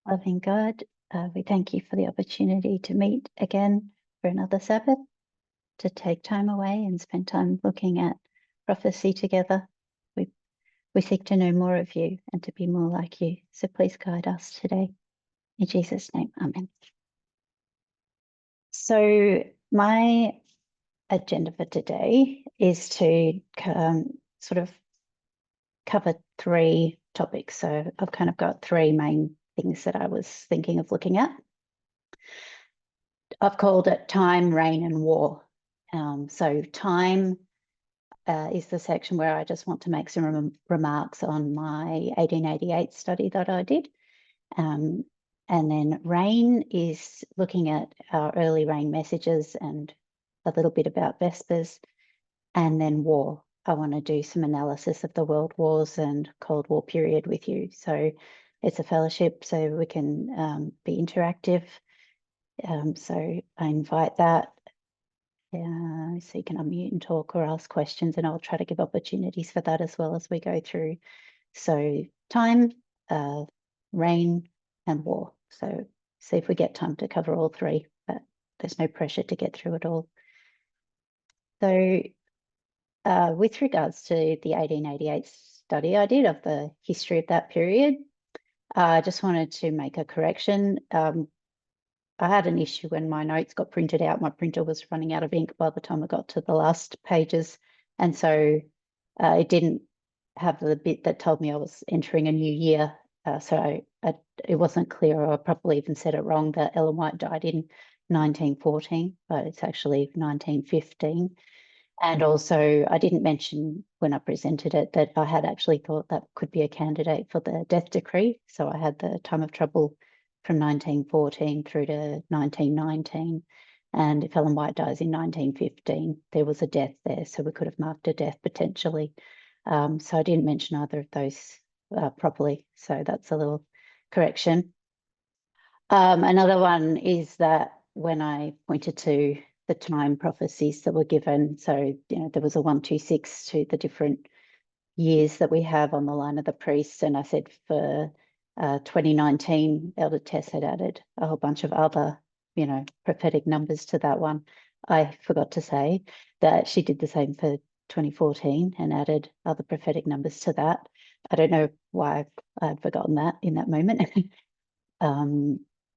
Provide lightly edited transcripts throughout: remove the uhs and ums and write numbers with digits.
Loving God, we thank you for the opportunity to meet again for another Sabbath, to take time away and spend time looking at prophecy together. We seek to know more of you and to be more like you. So please guide us today. In Jesus' name, amen. So my agenda for today is to sort of cover three topics. So I've kind of got three main things that I was thinking of looking at. I've called it time, reign, and war. So time is the section where I just want to make some remarks on my 1888 study that I did. And then reign is looking at our early reign messages and a little bit about Vespers. And then war. I want to do some analysis of the World Wars and Cold War period with you. So it's a fellowship, so we can be interactive. So I invite that. So you can unmute and talk or ask questions, and I'll try to give opportunities for that as well as we go through. So time, reign, and war. So see if we get time to cover all three, but there's no pressure to get through it all. So with regards to the 1888 study I did of the history of that period, I just wanted to make a correction. I had an issue when my notes got printed out. My printer was running out of ink by the time I got to the last pages. And so it didn't have the bit that told me I was entering a new year. So it wasn't clear, or I probably even said it wrong, that Ellen White died in 1914, but it's actually 1915. And also I didn't mention when I presented it that I had actually thought that could be a candidate for the death decree. So I had the time of trouble from 1914 through to 1919. And if Ellen White dies in 1915, there was a death there. So we could have marked a death potentially. So I didn't mention either of those properly. So that's a little correction. Another one is that when I pointed to the time prophecies that were given, so there was a 126 to the different years that we have on the line of the priests, and I said for 2019, Elder Tess had added a whole bunch of other, prophetic numbers to that one. I forgot to say that she did the same for 2014 and added other prophetic numbers to that. I don't know why I had forgotten that in that moment.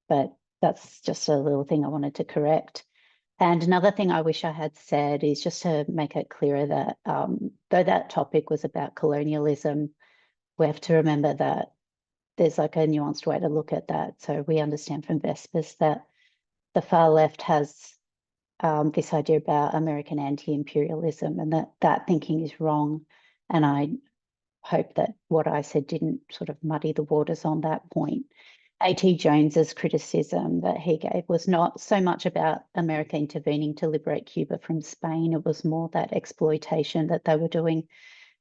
But that's just a little thing I wanted to correct. And another thing I wish I had said is just to make it clearer that though that topic was about colonialism, we have to remember that there's like a nuanced way to look at that. So we understand from Vespers that the far left has this idea about American anti-imperialism, and that thinking is wrong. And I hope that what I said didn't sort of muddy the waters on that point. A.T. Jones's criticism that he gave was not so much about America intervening to liberate Cuba from Spain. It was more that exploitation that they were doing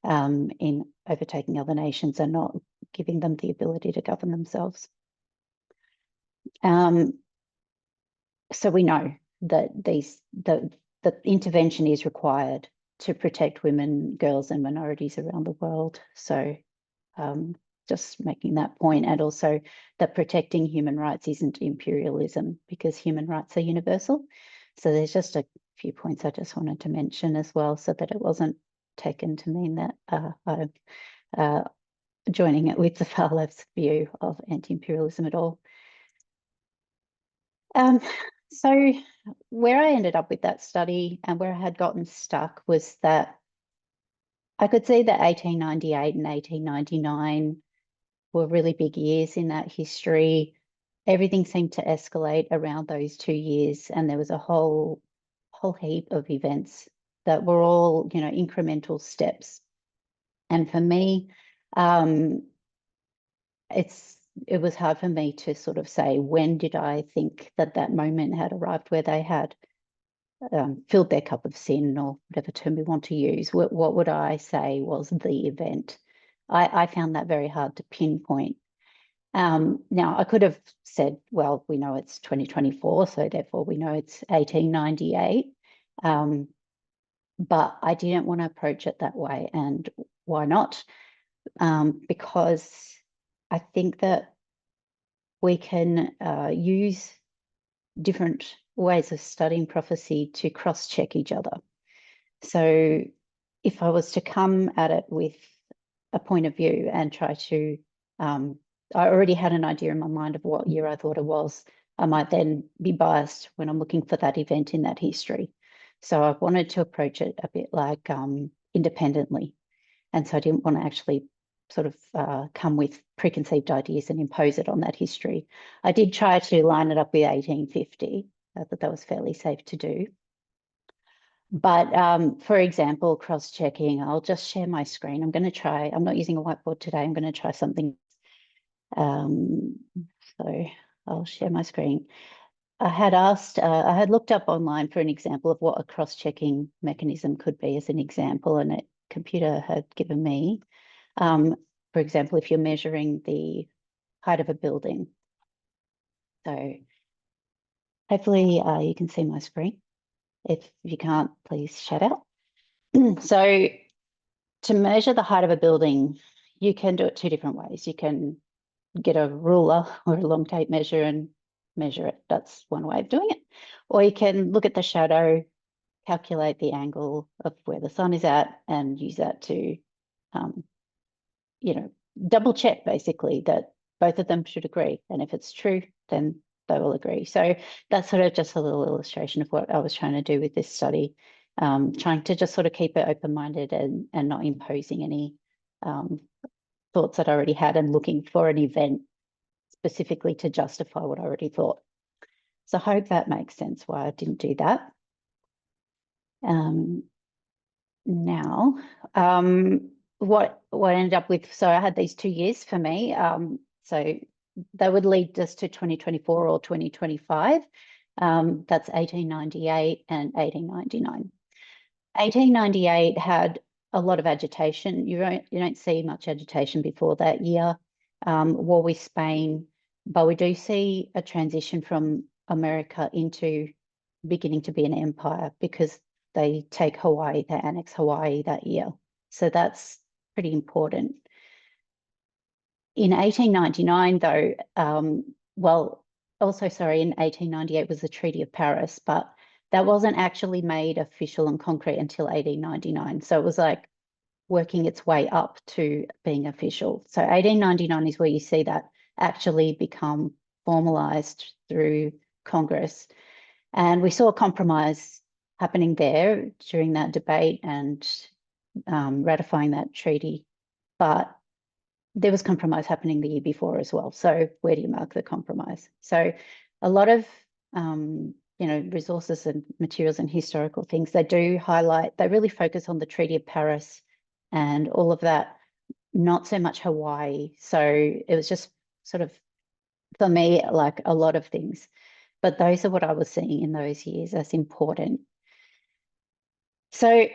in overtaking other nations and not giving them the ability to govern themselves. So we know that the intervention is required to protect women, girls, and minorities around the world. So just making that point, and also that protecting human rights isn't imperialism, because human rights are universal. So there's just a few points I just wanted to mention as well, so that it wasn't taken to mean that I'm joining it with the far left's view of anti-imperialism at all. So where I ended up with that study and where I had gotten stuck was that I could see that 1898 and 1899 were really big years in that history. Everything seemed to escalate around those 2 years, and there was a whole heap of events that were all, incremental steps. And for me, it was hard for me to sort of say, when did I think that moment had arrived where they had filled their cup of sin, or whatever term we want to use. What would I say was the event? I found that very hard to pinpoint. Now, I could have said, well, we know it's 2024, so therefore we know it's 1898. But I didn't want to approach it that way. And why not? Because I think that we can use different ways of studying prophecy to cross-check each other. So if I was to come at it with a point of view and try to, I already had an idea in my mind of what year I thought it was, I might then be biased when I'm looking for that event in that history. So I wanted to approach it a bit like independently. And so I didn't want to actually sort of come with preconceived ideas and impose it on that history. I did try to line it up with 1850. I thought that was fairly safe to do. But for example, cross-checking, I'll just share my screen. I'm going to try, I'm not using a whiteboard today. I'm going to try something. So I'll share my screen. I had looked up online for an example of what a cross-checking mechanism could be as an example, and a computer had given me, for example, if you're measuring the height of a building. So hopefully you can see my screen. If you can't, please shout out. So to measure the height of a building, you can do it two different ways. You can get a ruler or a long tape measure and measure it. That's one way of doing it. Or you can look at the shadow, calculate the angle of where the sun is at, and use that to, double check basically that both of them should agree. And if it's true, then they will agree. So that's sort of just a little illustration of what I was trying to do with this study, trying to just sort of keep it open-minded and not imposing any thoughts that I already had and looking for an event specifically to justify what I already thought. So I hope that makes sense why I didn't do that. Now, what I ended up with, so I had these 2 years for me. So they would lead us to 2024 or 2025. That's 1898 and 1899. 1898 had a lot of agitation. You don't see much agitation before that year. War with Spain, but we do see a transition from America into beginning to be an empire because they take Hawaii, they annex Hawaii that year. So that's pretty important. In 1899, though, in 1898 was the Treaty of Paris, but that wasn't actually made official and concrete until 1899. So it was like working its way up to being official. So 1899 is where you see that actually become formalized through Congress. And we saw a compromise happening there during that debate and ratifying that treaty. But there was compromise happening the year before as well. So where do you mark the compromise? So a lot of resources and materials and historical things, they do highlight, they really focus on the Treaty of Paris and all of that, not so much Hawaii. So it was just sort of, for me, like a lot of things. But those are what I was seeing in those years as important. So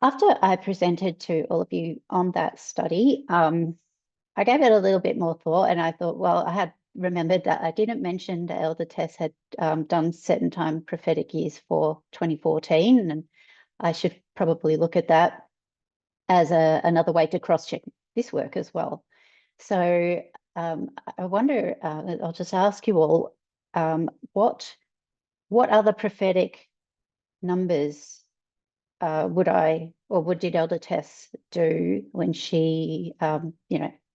after I presented to all of you on that study, I gave it a little bit more thought, and I thought, well, I had remembered that I didn't mention the Elder Tess had done Set Time prophetic years for 2014, and I should probably look at that as another way to cross-check this work as well. So I wonder, I'll just ask you all, what other prophetic numbers did Elder Tess do when she,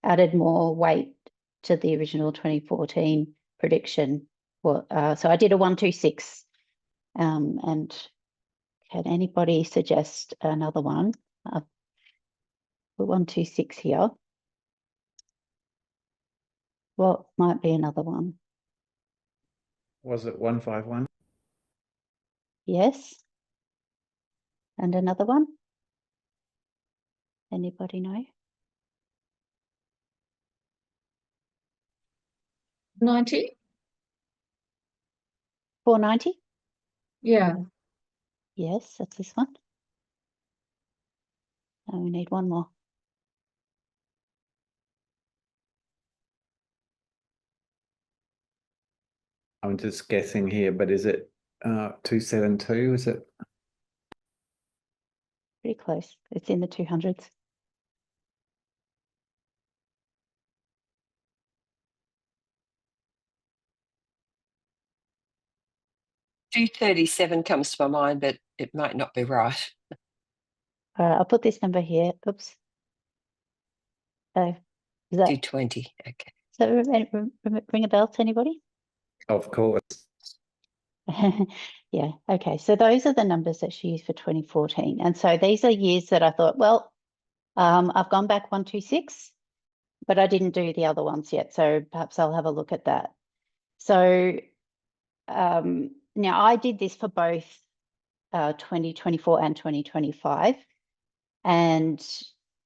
added more weight to the original 2014 prediction? Well, so I did a 1, 2, 6, and can anybody suggest another one? I'll put 1, 2, 6 here. What might be another one? Was it 151? Yes. And another one? Anybody know? 90? 490? Yeah. Yes, that's this one. And we need one more. I'm just guessing here, but is it 272? Is it? Pretty close. It's in the 200s. 237 comes to my mind, but it might not be right. All right, I'll put this number here. Oops. Is that, 220. Okay. so ring a bell to anybody? Of course. Yeah, okay. So those are the numbers that she used for 2014. And so these are years that I thought, well, I've gone back 126, but I didn't do the other ones yet. So perhaps I'll have a look at that. So now I did this for both 2024 and 2025. And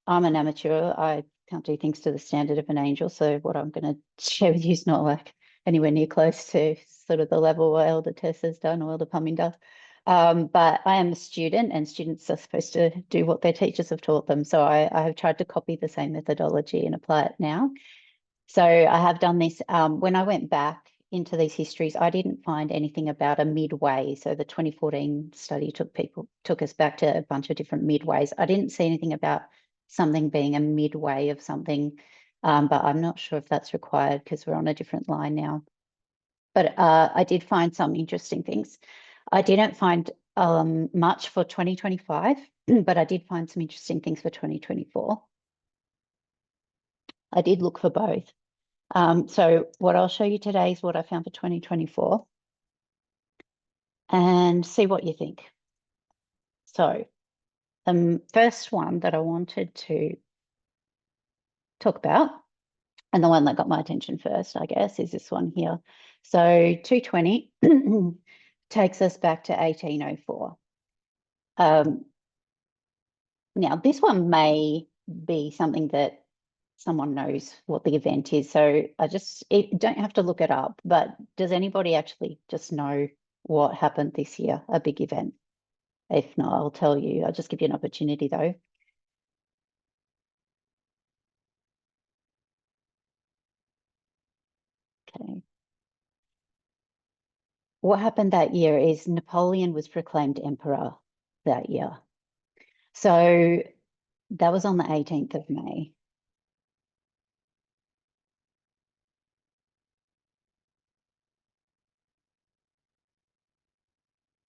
I'm an amateur. I can't do things to the standard of an angel. So what I'm going to share with you is not like anywhere near close to sort of the level where Elder Tess has done or Elder Pumming does. But I am a student, and students are supposed to do what their teachers have taught them. So I have tried to copy the same methodology and apply it now. So I have done this. When I went back into these histories, I didn't find anything about a midway. So the 2014 study took us back to a bunch of different midways. I didn't see anything about something being a midway of something, but I'm not sure if that's required because we're on a different line now. But I did find some interesting things. I didn't find much for 2025, but I did find some interesting things for 2024. I did look for both. So what I'll show you today is what I found for 2024 and see what you think. So the first one that I wanted to talk about, and the one that got my attention first, I guess, is this one here. So 220 takes us back to 1804. Now, this one may be something that someone knows what the event is. So don't have to look it up, but does anybody actually just know what happened this year, a big event? If not, I'll tell you. I'll just give you an opportunity though. Okay. What happened that year is Napoleon was proclaimed emperor that year. So that was on the 18th of May.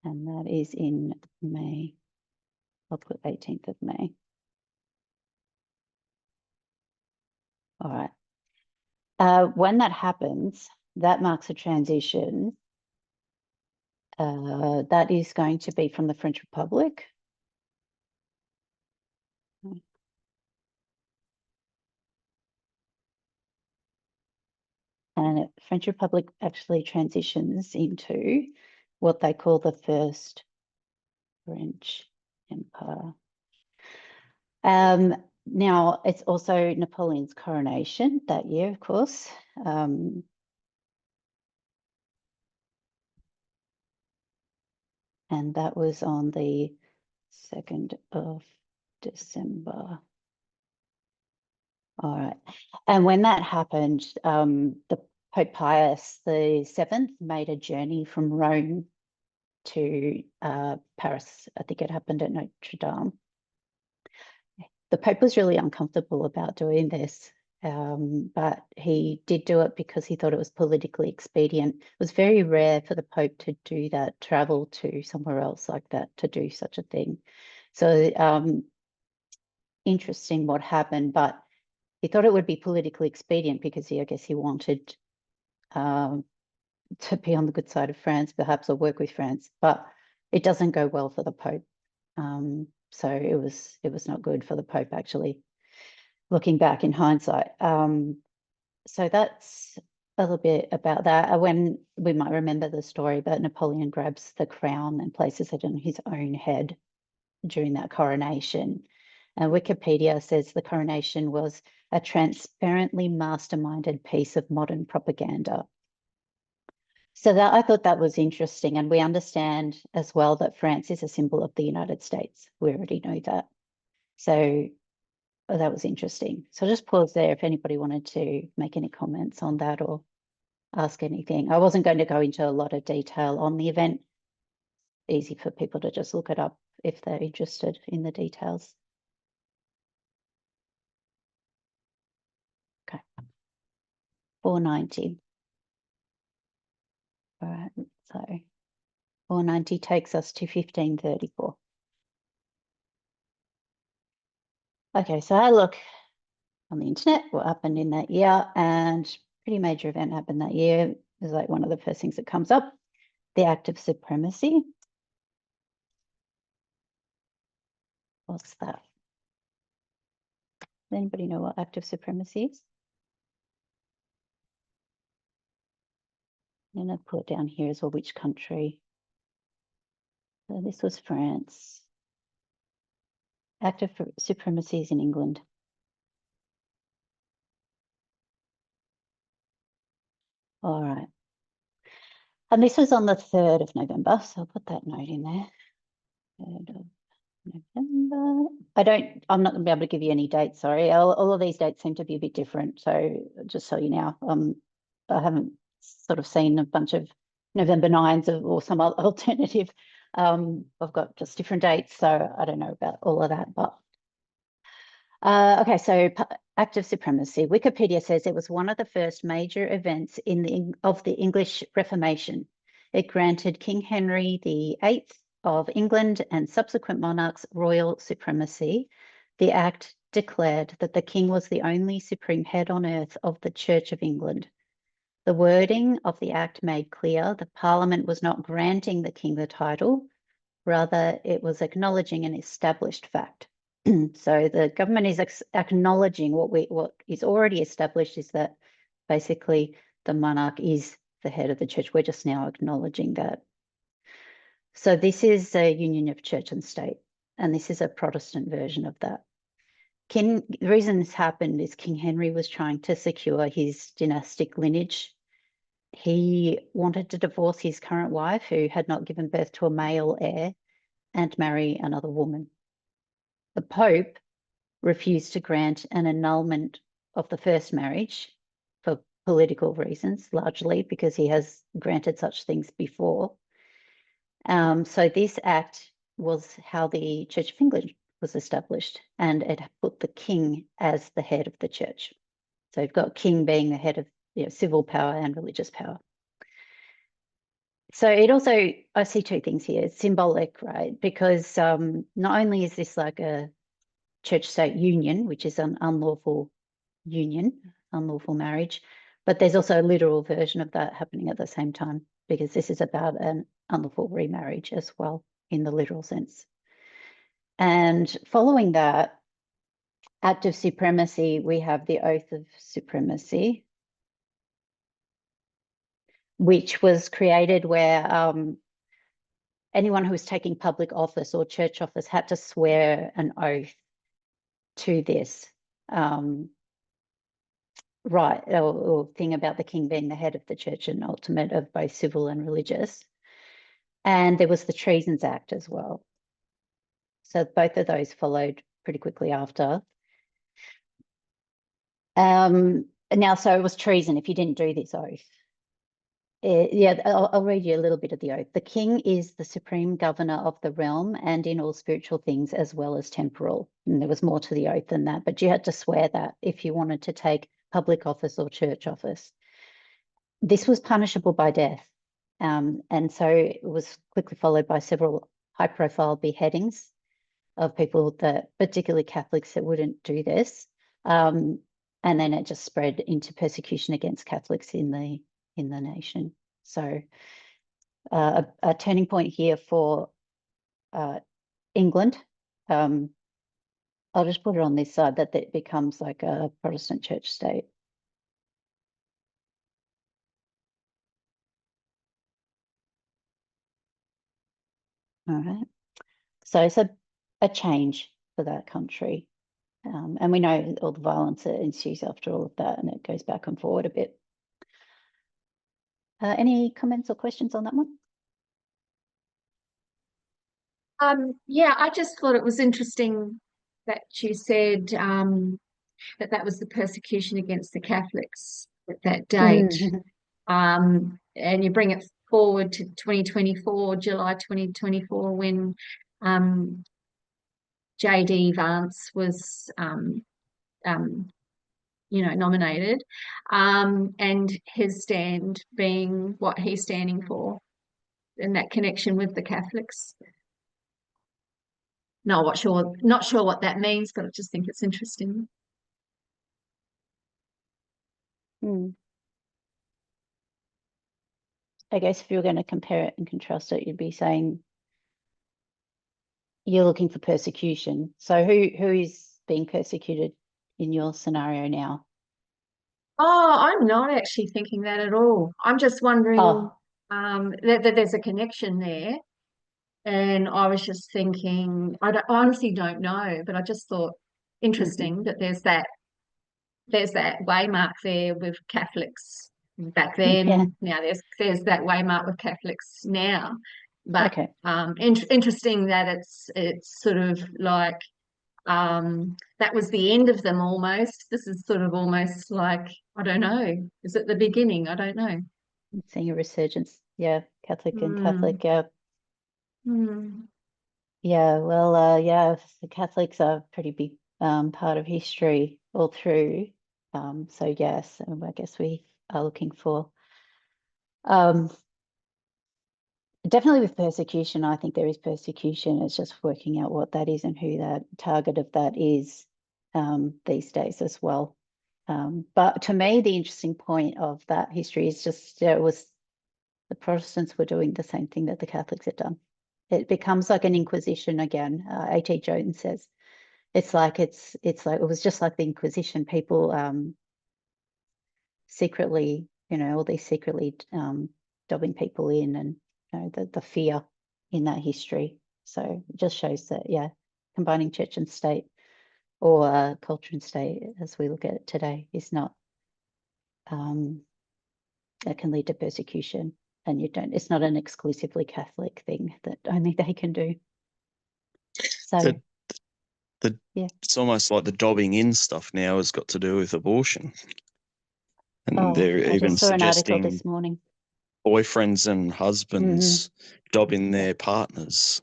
And that is in May. I'll put 18th of May. All right. When that happens, that marks a transition. That is going to be from the French Republic. And French Republic actually transitions into what they call the First French Empire. Now, it's also Napoleon's coronation that year, of course. And that was on the 2nd of December. All right. And when that happened, the Pope Pius VII made a journey from Rome to Paris. I think it happened at Notre Dame. The Pope was really uncomfortable about doing this, but he did do it because he thought it was politically expedient. It was very rare for the Pope to do that, travel to somewhere else like that, to do such a thing. So interesting what happened, but he thought it would be politically expedient because I guess he wanted to be on the good side of France, perhaps, or work with France, but it doesn't go well for the Pope. So it was not good for the Pope, actually, looking back in hindsight. So that's a little bit about that. When we might remember the story, but Napoleon grabs the crown and places it on his own head during that coronation. Wikipedia says the coronation was a transparently masterminded piece of modern propaganda. So that I thought that was interesting. And we understand as well that France is a symbol of the United States. We already know that. So that was interesting. So I'll just pause there if anybody wanted to make any comments on that or ask anything. I wasn't going to go into a lot of detail on the event. Easy for people to just look it up if they're interested in the details. Okay. 490. All right, so 490 takes us to 1534. Okay, so I look on the internet what happened in that year, and pretty major event happened that year. It was like one of the first things that comes up, the Act of Supremacy. What's that? Does anybody know what Act of Supremacy is? I'm going to put it down here as well, which country. So this was France. Act of Supremacy is in England. All right. And this was on the 3rd of November, so I'll put that note in there. 3rd of November. I'm not going to be able to give you any dates, sorry. All of these dates seem to be a bit different, so just so you now, I haven't sort of seen a bunch of November 9s or some other alternative. I've got just different dates, so I don't know about all of that, but okay, so Act of Supremacy. Wikipedia says it was one of the first major events of the English Reformation. It granted King Henry VIII of England and subsequent monarchs royal supremacy. The Act declared that the king was the only supreme head on earth of the Church of England. The wording of the Act made clear that Parliament was not granting the king the title, rather it was acknowledging an established fact. So the government is acknowledging what is already established, is that basically the monarch is the head of the church. We're just now acknowledging that. So this is a union of church and state, and this is a Protestant version of that. The reason this happened is King Henry was trying to secure his dynastic lineage. He wanted to divorce his current wife, who had not given birth to a male heir, and marry another woman. The Pope refused to grant an annulment of the first marriage for political reasons, largely because he has granted such things before. So this act was how the Church of England was established, and it put the king as the head of the church. So you've got king being the head of civil power and religious power. So it also, I see two things here. It's symbolic, right? Because not only is this like a church-state union, which is an unlawful union, unlawful marriage, but there's also a literal version of that happening at the same time, because this is about an unlawful remarriage as well, in the literal sense. And following that Act of Supremacy, we have the Oath of Supremacy, which was created where anyone who was taking public office or church office had to swear an oath to this right, or thing about the king being the head of the church and ultimate of both civil and religious. And there was the Treasons Act as well. So both of those followed pretty quickly after. Now, so it was treason if you didn't do this oath. Yeah, I'll read you a little bit of the oath. The king is the supreme governor of the realm and in all spiritual things as well as temporal. And there was more to the oath than that, but you had to swear that if you wanted to take public office or church office. This was punishable by death. And so it was quickly followed by several high-profile beheadings of people that, particularly Catholics, that wouldn't do this. And then it just spread into persecution against Catholics in the nation. So a turning point here for England. I'll just put it on this side that it becomes like a Protestant church state. All right. So it's a change for that country. And we know all the violence that ensues after all of that, and it goes back and forward a bit. Any comments or questions on that one? Yeah, I just thought it was interesting that you said that was the persecution against the Catholics at that date. And you bring it forward to 2024, July 2024, when J.D. Vance was nominated, and his stand being what he's standing for, in that connection with the Catholics. Not sure what that means, but I just think it's interesting. Hmm. I guess if you were going to compare it and contrast it, you'd be saying you're looking for persecution. So who is being persecuted in your scenario now? Oh, I'm not actually thinking that at all. I'm just wondering Oh, that there's a connection there. And I was just thinking, I honestly don't know, but I just thought interesting that there's that waymark there with Catholics back yeah, then. Now there's that waymark with Catholics now. But okay. interesting that it's sort of like that was the end of them almost. This is sort of almost like, I don't know, is it the beginning? I don't know. Seeing a resurgence. Yeah, Catholic and Hmm. Catholic. Yeah, Hmm. yeah. Well, yeah, the Catholics are a pretty big part of history all through. So yes, I guess we are looking for definitely with persecution. I think there is persecution. It's just working out what that is and who that target of that is these days as well. But to me, the interesting point of that history is just it was the Protestants were doing the same thing that the Catholics had done. It becomes like an inquisition again. A.T. Jones says it's like it was just like the Inquisition. People secretly, all these secretly dobbing people in, and the fear in that history. So it just shows that, yeah, combining church and state, or culture and state as we look at it today, is not that can lead to persecution. And it's not an exclusively Catholic thing that only they can do. So yeah. It's almost like the dobbing in stuff now has got to do with abortion. And Oh, they're I even just saw an article suggesting this morning. boyfriends and husbands dobbing their partners.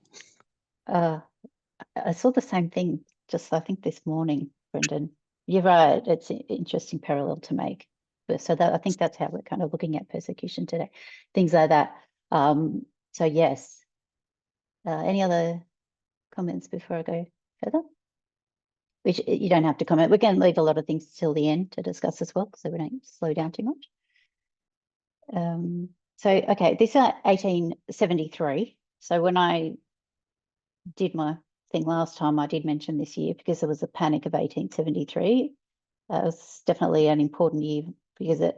I saw the same thing just, I think, this morning, Brendan. You're right. It's an interesting parallel to make. But so that I think that's how we're kind of looking at persecution today, things like that. So yes. Any other comments before I go further? Which you don't have to comment. We can leave a lot of things till the end to discuss as well, so we don't slow down too much. So okay, this is 1873. So when I did my thing last time, I did mention this year because there was a panic of 1873. It was definitely an important year because it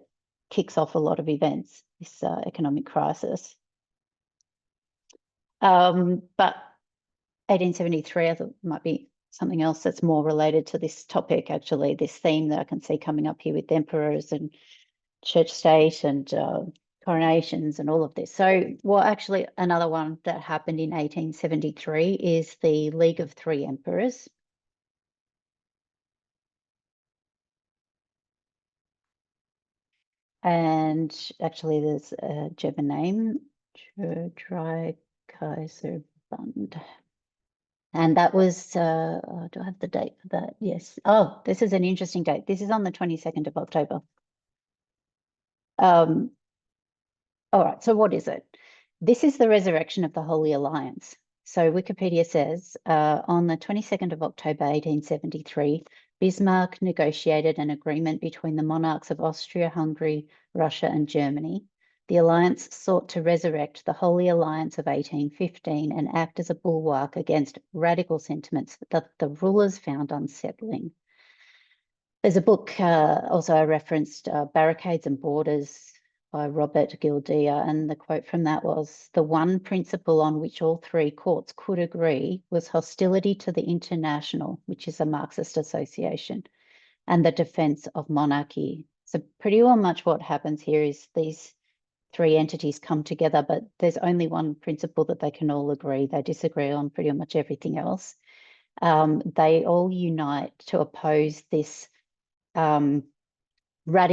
kicks off a lot of events, this economic crisis. But 1873, I thought might be something else that's more related to this topic, actually, this theme that I can see coming up here with emperors and church state and coronations and all of this. So, well, actually, another one that happened in 1873 is the League of Three Emperors. And actually, there's a German name, Dreikaiserbund. And that was, do I have the date for that? Yes. Oh, this is an interesting date. This is on the 22nd of October. All right, so what is it? This is the resurrection of the Holy Alliance. So Wikipedia says, on the 22nd of October, 1873, Bismarck negotiated an agreement between the monarchs of Austria, Hungary, Russia, and Germany. The alliance sought to resurrect the Holy Alliance of 1815 and act as a bulwark against radical sentiments that the rulers found unsettling. There's a book, also I referenced, Barricades and Borders by Robert Gildea, and the quote from that was, "The one principle on which all three courts could agree was hostility to the International, which is a Marxist association, and the defence of monarchy." So pretty well much what happens here is these three entities come together, but there's only one principle that they can all agree. They disagree on pretty much everything else. They all unite to oppose this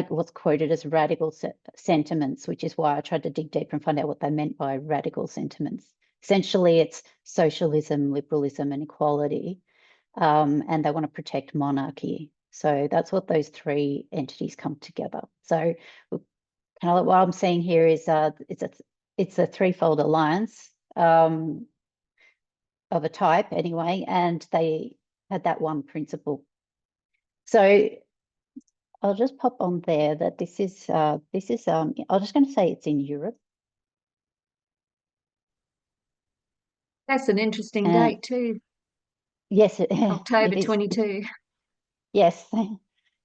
what's quoted as radical sentiments, which is why I tried to dig deeper and find out what they meant by radical sentiments. Essentially, it's socialism, liberalism, and equality, and they want to protect monarchy. So that's what those three entities come together. So kind of what I'm seeing here is it's it's a threefold alliance of a type anyway, and they had that one principle. So I'll just pop on there that this is I'm just going to say it's in Europe. That's an interesting Uh, date too. Yes, October it is. 22. Yes,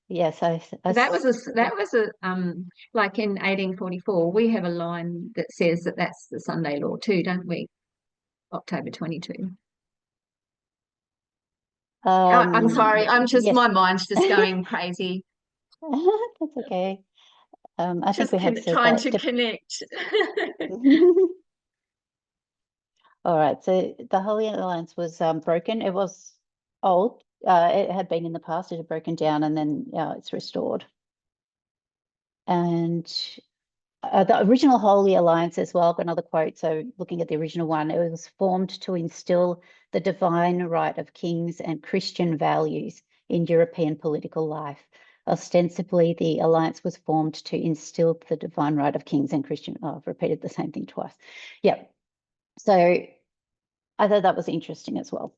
yes. That was like in 1844, we have a line that says that that's the Sunday law too, don't we? October 22. I'm sorry, Yes. my mind's just going crazy. That's okay. I think Just we have said trying that. to connect. All right. So the Holy Alliance was broken. It was old. It had been in the past. It had broken down, and then it's restored. And the original Holy Alliance as well, I've got another quote. So looking at the original one, it was formed to instill the divine right of kings and Christian values in European political life. Ostensibly, the alliance was formed to instill the divine right of kings and Christian. Oh, I've repeated the same thing twice. Yep. So I thought that was interesting as well.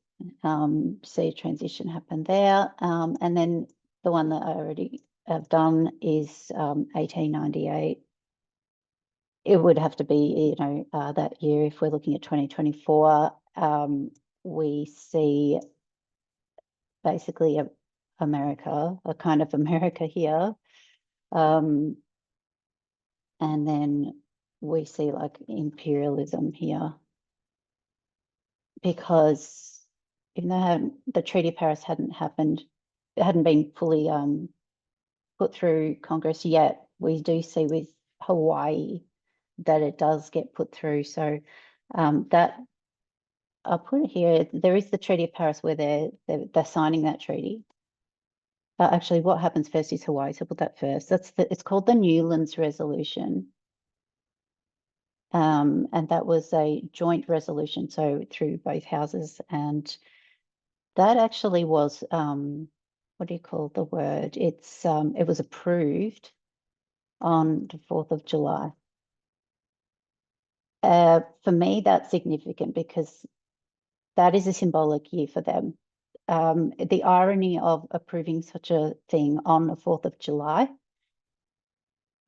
See a transition happen there. And then the one that I already have done is 1898. It would have to be, that year. If we're looking at 2024, we see basically America, a kind of America here. And then we see like imperialism here, because even though the Treaty of Paris hadn't happened, it hadn't been fully put through Congress yet, we do see with Hawaii that it does get put through. So that I'll put it here. There is the Treaty of Paris where they're signing that treaty. Actually, what happens first is Hawaii, so put that first. It's called the Newlands Resolution. And that was a joint resolution, so through both houses. And that actually was, what do you call the word? It was approved on the 4th of July. For me, that's significant because that is a symbolic year for them. The irony of approving such a thing on the 4th of July,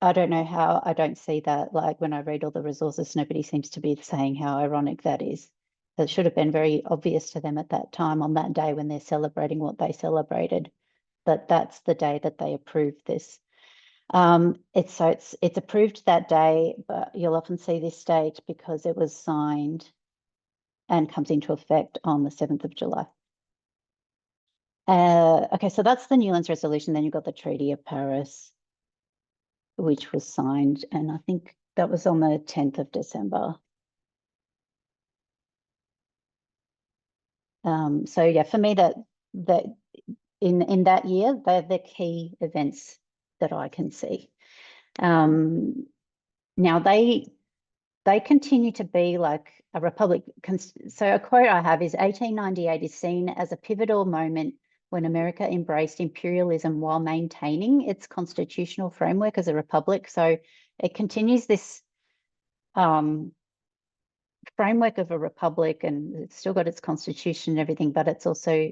I don't know how I don't see that. Like when I read all the resources, nobody seems to be saying how ironic that is. That should have been very obvious to them at that time, on that day when they're celebrating what they celebrated, that that's the day that they approved this. It's approved that day, but you'll often see this date because it was signed and comes into effect on the 7th of July. Okay, so that's the Newlands Resolution. Then you've got the Treaty of Paris, which was signed, and I think that was on the 10th of December. So yeah, for me, that in that year, they're the key events that I can see. Now they continue to be like a republic. So a quote I have is 1898 is seen as a pivotal moment when America embraced imperialism while maintaining its constitutional framework as a republic. So it continues this framework of a republic, and it's still got its constitution and everything, but it's also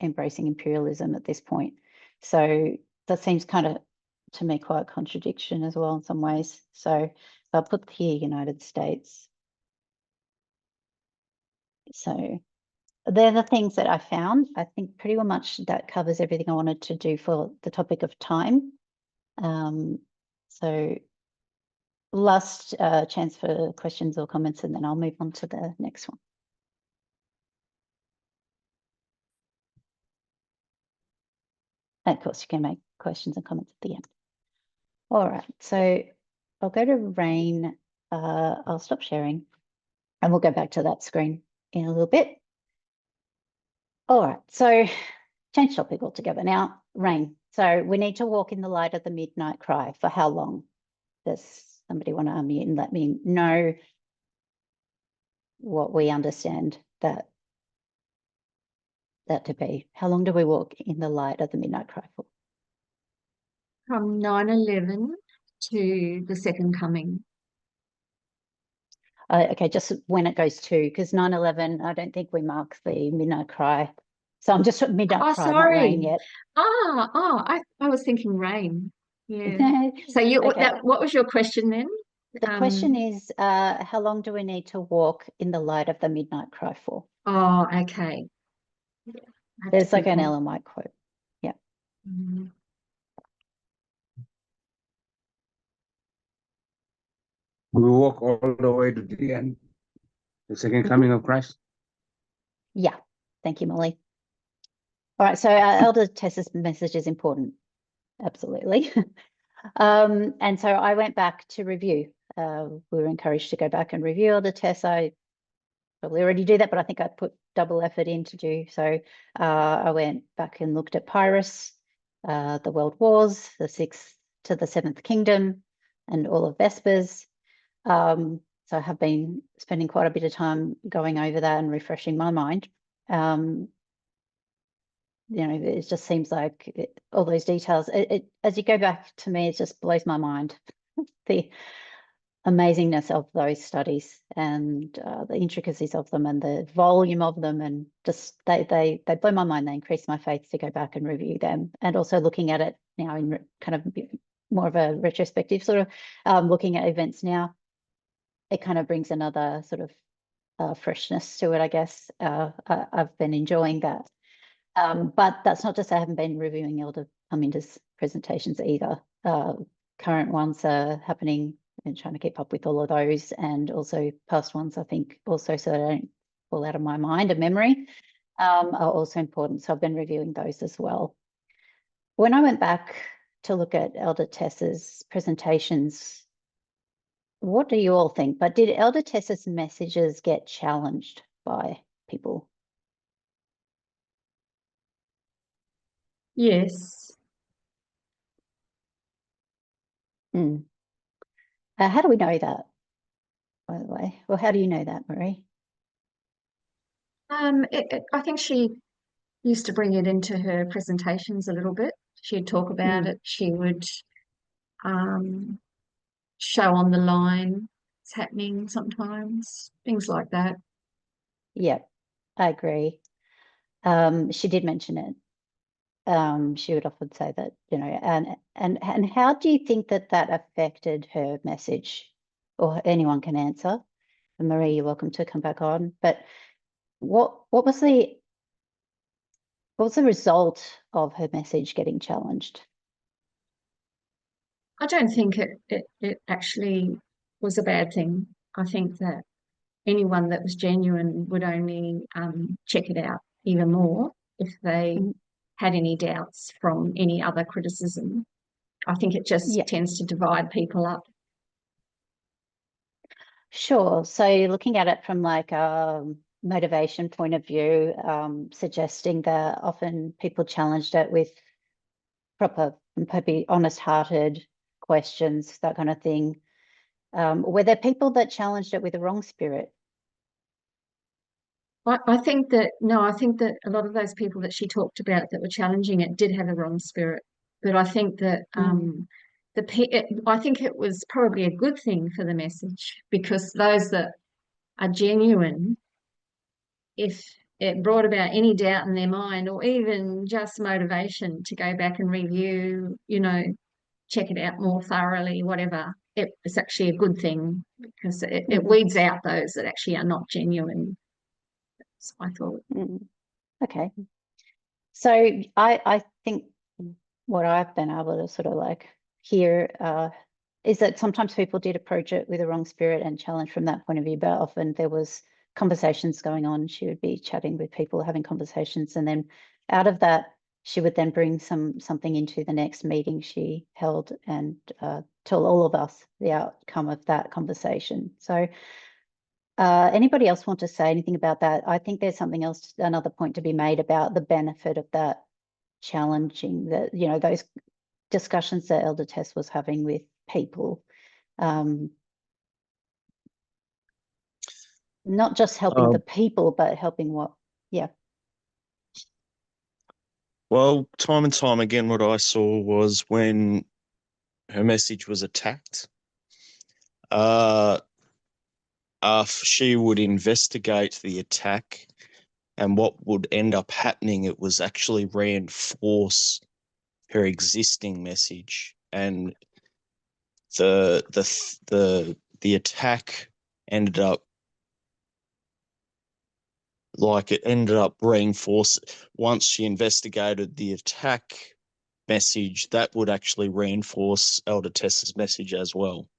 embracing imperialism at this point. So that seems kind of, to me, quite a contradiction as well in some ways. So I'll put here United States. So they're the things that I found. I think pretty much that covers everything I wanted to do for the topic of time. So last chance for questions or comments, and then I'll move on to the next one. And of course, you can make questions and comments at the end. All right, so I'll go to Rain. I'll stop sharing and we'll go back to that screen in a little bit. All right, so change topic altogether now. Rain. So we need to walk in the light of the midnight cry. For how long? Does somebody want to unmute and let me know what we understand that to be? How long do we walk in the light of the midnight cry for? From 9/11 to the second coming. Okay, just when it goes to, because 9/11, I don't think we mark the midnight cry. So I'm just midnight Oh, cry, not rain sorry. yet. I was thinking rain. Yeah. So Okay. what was your question then? The question is, how long do we need to walk in the light of the midnight cry for? Oh, okay. Yeah, I have to There's like think an more. Ellen White quote. Yeah. Mm. We walk all the way to the end, the second coming of Christ. Yeah. Thank you, Molly. All right. So Elder Tessa's message is important. Absolutely. And so I went back to review. We were encouraged to go back and review Elder Tessa. I probably already do that, but I think I put double effort in to do. So I went back and looked at Pyrrhus, the World Wars, the 6th to the 7th Kingdom, and all of Vespers. So I have been spending quite a bit of time going over that and refreshing my mind. It just seems like all those details, as you go back to me, it just blows my mind, the amazingness of those studies and the intricacies of them and the volume of them, and just they blow my mind. They increase my faith to go back and review them, and also looking at it now in kind of more of a retrospective sort of looking at events now, it kind of brings another sort of freshness to it, I guess. I've been enjoying that. But that's not to say I haven't been reviewing Elder Aminda's presentations either. Current ones are happening and trying to keep up with all of those, and also past ones, I think, also so they don't fall out of my mind and memory, are also important. So I've been reviewing those as well. When I went back to look at Elder Tessa's presentations, what do you all think? But did Elder Tessa's messages get challenged by people? Yes. Mm. How do we know that, by the way? Well, how do you know that, Marie? I think she used to bring it into her presentations a little bit. She'd talk about Mm. it. She would show on the line it's happening sometimes, things like that. Yeah, I agree. She did mention it. She would often say that, and how do you think that affected her message? Or anyone can answer. And Marie, you're welcome to come back on. But what was the result of her message getting challenged? I don't think it actually was a bad thing. I think that anyone that was genuine would only check it out even more if they Mm. had any doubts from any other criticism. I think it just Yeah, tends to divide people up. sure. So looking at it from like a motivation point of view, suggesting that often people challenged it with proper and maybe honest-hearted questions, that kind of thing. Were there people that challenged it with the wrong spirit? I think that a lot of those people that she talked about that were challenging it did have a wrong spirit. But I think that I think it was probably a good thing for the message, because those that are genuine, if it brought about any doubt in their mind or even just motivation to go back and review, check it out more thoroughly, whatever, it's actually a good thing, because it weeds out those that actually are not genuine. So I thought. Okay. So I think what I've been able to sort of like hear is that sometimes people did approach it with a wrong spirit and challenge from that point of view, but often there was conversations going on. She would be chatting with people, having conversations, and then out of that, she would then bring something into the next meeting she held and tell all of us the outcome of that conversation. So anybody else want to say anything about that? I think there's something else, another point to be made about the benefit of that challenging, that, those discussions that Elder Tess was having with people. Not just helping the people, but helping what? Yeah. Well, time and time again, what I saw was when her message was attacked, she would investigate the attack, and what would end up happening, it was actually reinforce her existing message, and the attack ended up reinforce. Once she investigated the attack message, that would actually reinforce Elder Tessa's message as well,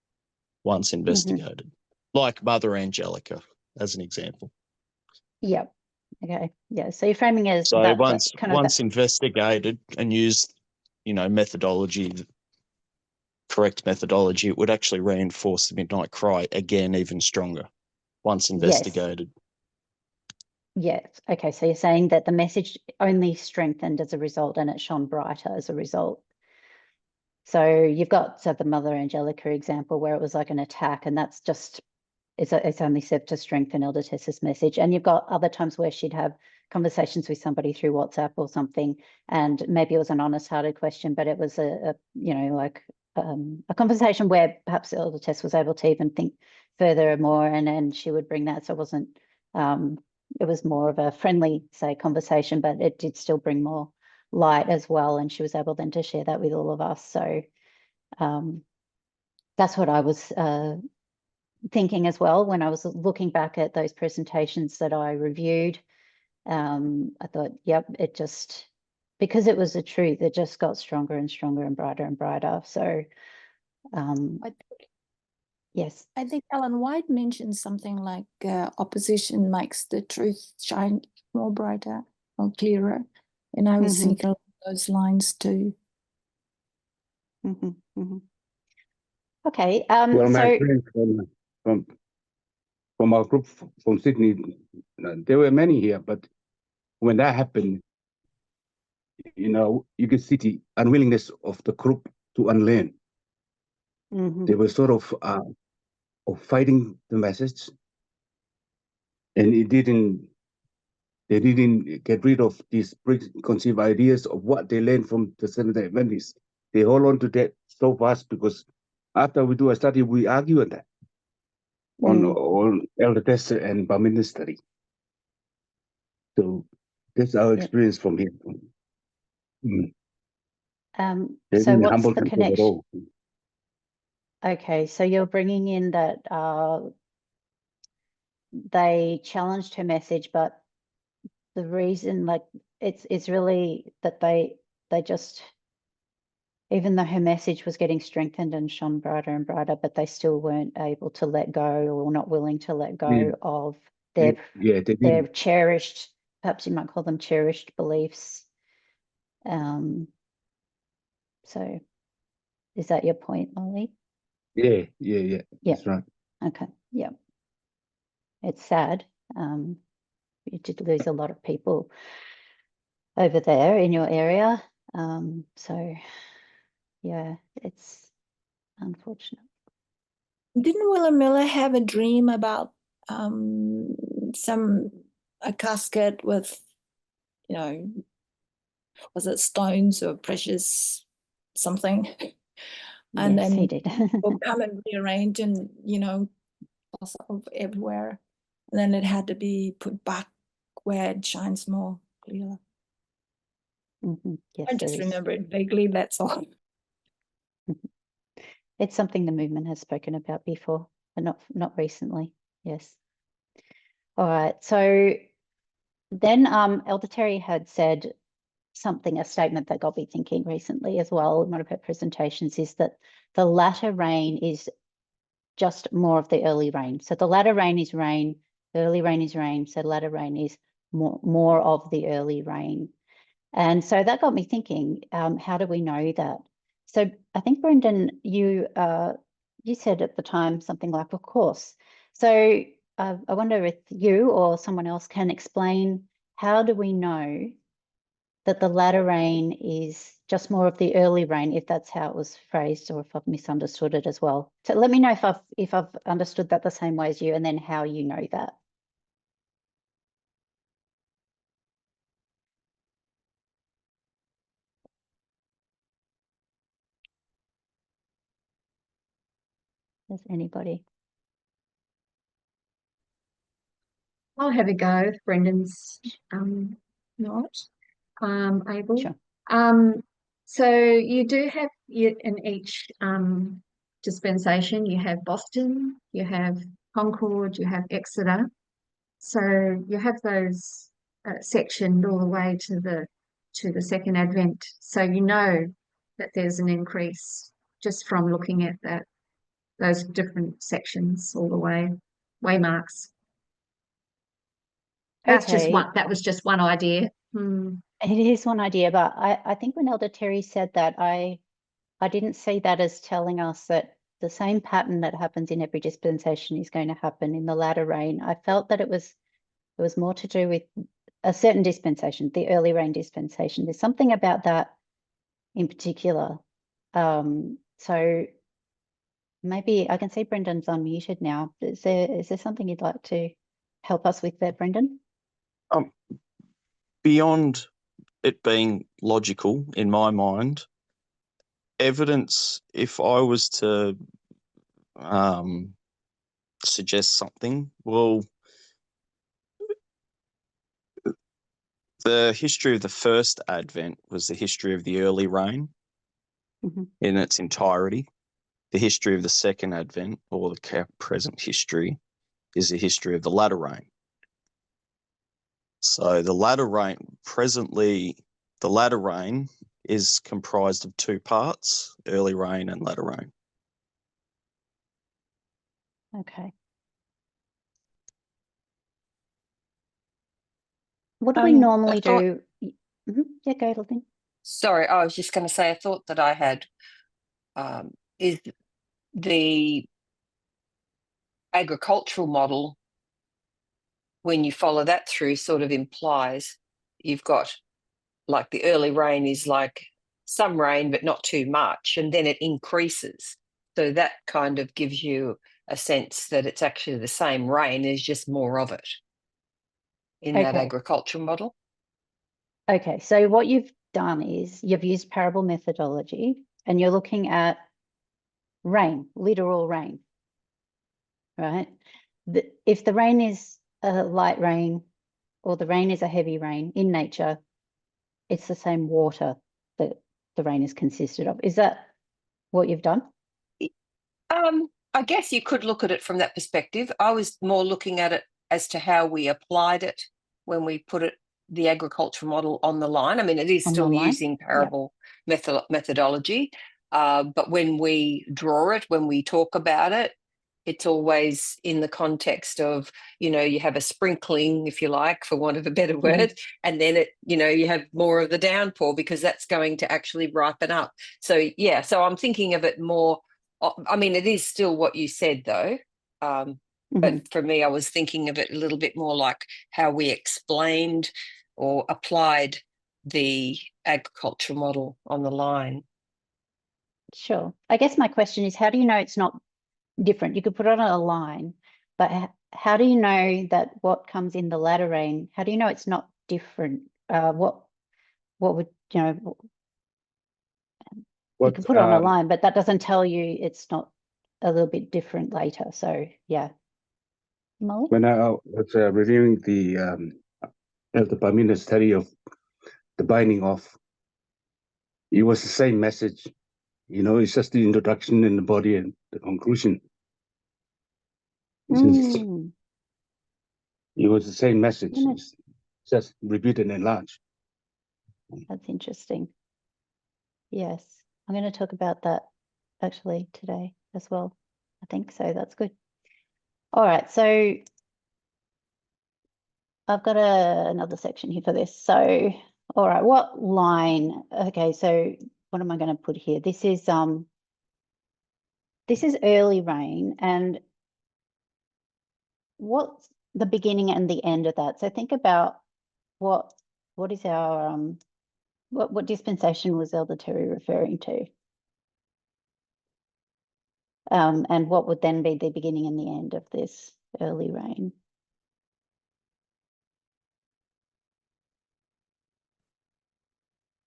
once investigated. Like Mother Angelica, as an example. Yep. Okay. Yeah. So you're framing it as So that once kind of that. investigated and used, methodology, correct methodology, it would actually reinforce the midnight cry again, even stronger, once Yes. investigated. Yes. Okay. So you're saying that the message only strengthened as a result, and it shone brighter as a result. So you've got the Mother Angelica example where it was like an attack, and that's just it's only served to strengthen Elder Tessa's message. And you've got other times where she'd have conversations with somebody through WhatsApp or something, and maybe it was an honest-hearted question, but it was a conversation where perhaps Elder Tess was able to even think further and more, and then she would bring that. So it wasn't, it was more of a friendly, say, conversation, but it did still bring more light as well. And she was able then to share that with all of us. So that's what I was thinking as well when I was looking back at those presentations that I reviewed. I thought, yep, it just, because it was the truth, it just got stronger and stronger and brighter and brighter. So yes. I think Ellen White mentioned something like opposition makes the truth shine more brighter or clearer. And I was thinking along those lines too. Okay. Well, my so friends from our group from Sydney, there were many here, but when that happened, you could see the unwillingness of the group to unlearn. They were sort of fighting the message, and they didn't get rid of these preconceived ideas of what they learned from the Seventh-day Adventists. They hold on to that so fast because after we do a study, we argue on that, on Elder Tessa and Barminda study. So that's our experience from here. so what's humble the connection? Okay, so you're bringing in that they challenged her message, but the reason, like, it's really that they just, even though her message was getting strengthened and shone brighter and brighter, but they still weren't able to let go, or not willing to let go of their cherished, perhaps you might call them cherished beliefs. So is that your point, Ollie? Yeah. That's right. Okay. Yeah. It's sad. You did lose a lot of people over there in your area. So yeah, it's unfortunate. Didn't William Miller have a dream about a casket with, was it stones or precious something? And yes, then he did. will come and rearrange and, toss up everywhere. And then it had to be put back where it shines more clearly. Yes, I just remember it vaguely, that's all. It's something the movement has spoken about before, but not recently. Yes. All right. So then Elder Terry had said a statement that got me thinking recently as well in one of her presentations, is that the latter rain is just more of the early rain. So the latter rain is rain, the early rain is rain, so latter rain is more of the early rain. And so that got me thinking, how do we know that? So I think, Brendan, you said at the time something like, of course. So I wonder if you or someone else can explain, how do we know that the latter rain is just more of the early rain, if that's how it was phrased, or if I've misunderstood it as well? So let me know if I've understood that the same way as you, and then how you know that. Does anybody? I'll have a go if Brendan's not able. Sure. So you do have in each dispensation, you have Boston, you have Concord, you have Exeter. So you have those sectioned all the way to the second Advent. So you know that there's an increase just from looking at those different sections all the way, waymarks. That's just Okay. one. That was just one idea. It is one idea, but I think when Elder Terry said that, I didn't see that as telling us that the same pattern that happens in every dispensation is going to happen in the latter rain. I felt that it was more to do with a certain dispensation, the early rain dispensation. There's something about that in particular. So maybe I can see Brendan's unmuted now. Is there something you'd like to help us with there, Brendan? Beyond it being logical in my mind, evidence, if I was to suggest something, well, the history of the first Advent was the history of the early rain in its entirety. The history of the second Advent, or the present history, is the history of the latter rain. So the latter rain, presently, the latter rain is comprised of two parts, early rain and latter rain. Okay. What do we normally do? Yeah, go, Lynn. Sorry, I was just going to say a thought that I had is the agricultural model, when you follow that through, sort of implies you've got like the early rain is like some rain, but not too much, and then it increases. So that kind of gives you a sense that it's actually the same rain, there's just more of it in that agricultural model. Okay, so what you've done is you've used parable methodology and you're looking at rain, literal rain, right? If the rain is a light rain or the rain is a heavy rain in nature, it's the same water that the rain is consisted of. Is that what you've done? I guess you could look at it from that perspective. I was more looking at it as to how we applied it when we put the agricultural model on the line. I mean, it is still using parable methodology, but when we draw it, when we talk about it, it's always in the context of, you have a sprinkling, if you like, for want of a better word, and then you have more of the downpour because that's going to actually ripen up. So, yeah, so I'm thinking of it more, I mean, it is still what you said, though. But for me, I was thinking of it a little bit more like how we explained or applied the agricultural model on the line. Sure. I guess my question is, how do you know it's not different? You could put it on a line, but how do you know that what comes in the latter rain, how do you know it's not different? What would, you can put it on a line, but that doesn't tell you it's not a little bit different later. So, yeah. Molly? When I was reviewing the Pamina's study of the binding off, it was the same message. It's just the introduction in the body and the conclusion. It was the same message. It's just repeat and enlarge. That's interesting. Yes, I'm going to talk about that actually today as well. I think so. That's good. All right, so I've got another section here for this. So, all right, what line? Okay, so what am I going to put here? This is early rain, and what's the beginning and the end of that? So think about what is our what dispensation was Elder Terry referring to? And what would then be the beginning and the end of this early rain?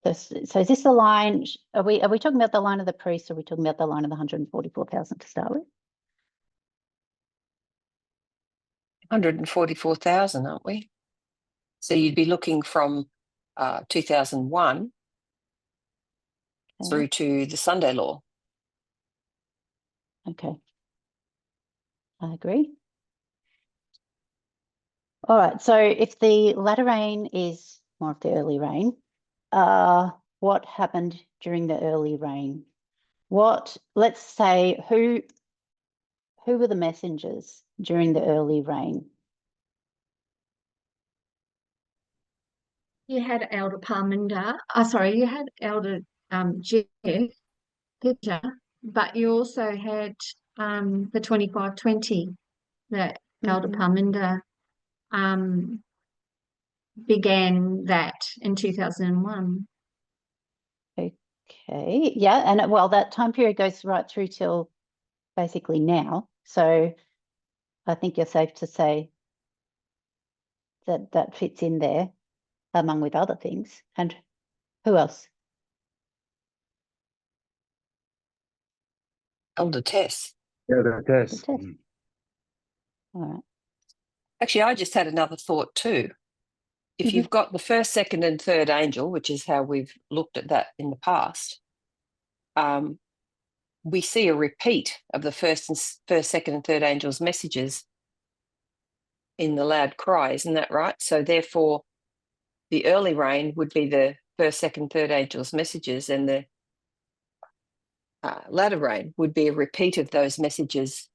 So is this the line? Are we talking about the line of the priest, or are we talking about the line of the 144,000 to start with? 144,000, aren't we? So you'd be looking from 2001 through to the Sunday Law. Okay. I agree. All right, so if the latter rain is more of the early rain, what happened during the early rain? Let's say, who were the messengers during the early rain? You had Elder Parminder. Sorry, you had Elder Jeff Pitcher, but you also had the 2520 that Elder Parminder began that in 2001. Okay, yeah, and well, that time period goes right through till basically now. So I think you're safe to say that that fits in there, among with other things. And who else? Elder Tess. Yeah, the test. Tess. All right. Actually, I just had another thought too. If you've got the first, second, and third angel, which is how we've looked at that in the past, we see a repeat of the first, second, and third angels' messages in the loud cry, isn't that right? So therefore, the early rain would be the first, second, third angels' messages, and the latter rain would be a repeat of those messages,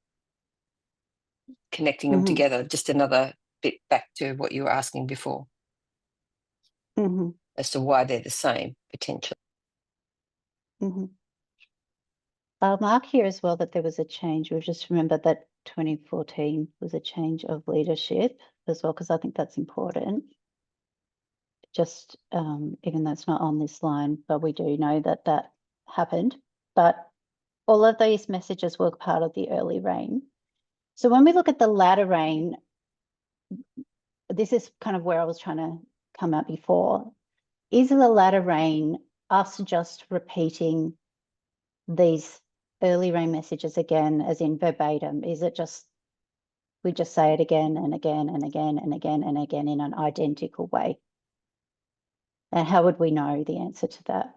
connecting them together. Just another bit back to what you were asking before as to why they're the same, potentially. I'll mark here as well that there was a change. We've just remembered that 2014 was a change of leadership as well, because I think that's important. Just even though it's not on this line, but we do know that that happened. But all of these messages were part of the early rain. So when we look at the latter rain, this is kind of where I was trying to come at before. Is the latter rain us just repeating these early rain messages again, as in verbatim? Is it just, we just say it again and again and again and again and again in an identical way? And how would we know the answer to that?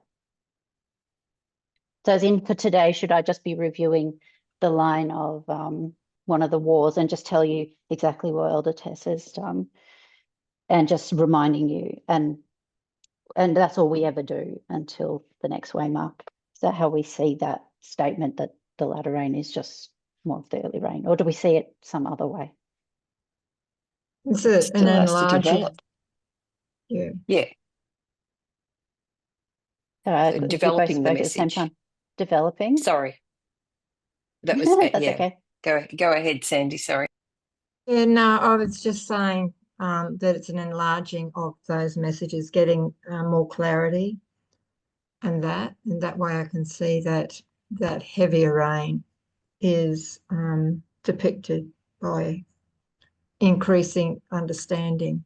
So as in for today, should I just be reviewing the line of one of the wars and just tell you exactly what Elder Tess has done and just reminding you, and that's all we ever do until the next waymark? Is that how we see that statement, that the latter rain is just more of the early rain, or do we see it some other way? It's an Still has to enlarging. develop. Yeah. Yeah. We both Developing the spoke at the same message. time. Developing. Sorry. That was That's yeah. okay. Go ahead, Sandy. Sorry. Yeah, no, I was just saying that it's an enlarging of those messages, getting more clarity, and that way I can see that heavier rain is depicted by increasing understanding.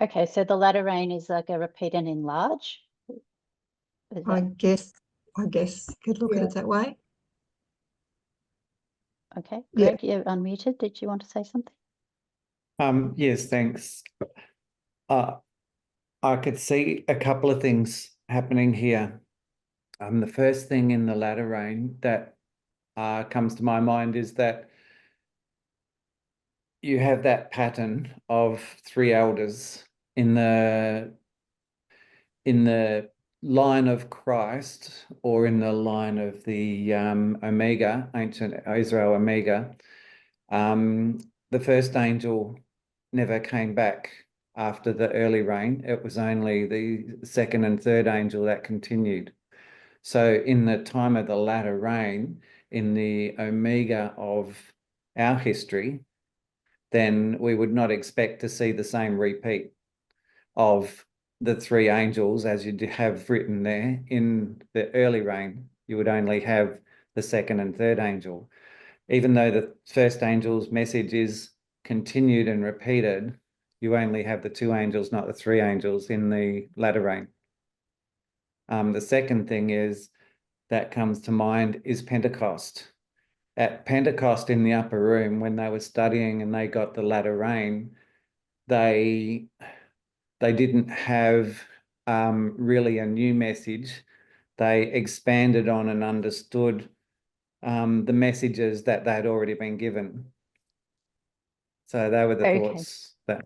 Okay, so the latter rain is like a repeat and enlarge. I guess could look at it that way. Okay, Yeah. Greg, you're unmuted. Did you want to say something? Yes, thanks. I could see a couple of things happening here. The first thing in the latter rain that comes to my mind is that you have that pattern of three elders in the line of Christ, or in the line of the Omega, ancient Israel Omega. The first angel never came back after the early rain. It was only the second and third angel that continued. So in the time of the latter rain, in the Omega of our history, then we would not expect to see the same repeat of the three angels as you have written there. In the early rain, you would only have the second and third angel. Even though the first angel's message is continued and repeated, you only have the two angels, not the three angels, in the latter rain. The second thing is that comes to mind is Pentecost. at Pentecost in the upper room when they were studying and they got the latter rain, they didn't have really a new message. They expanded on and understood the messages that they had already been given. So they were the Okay. thoughts that.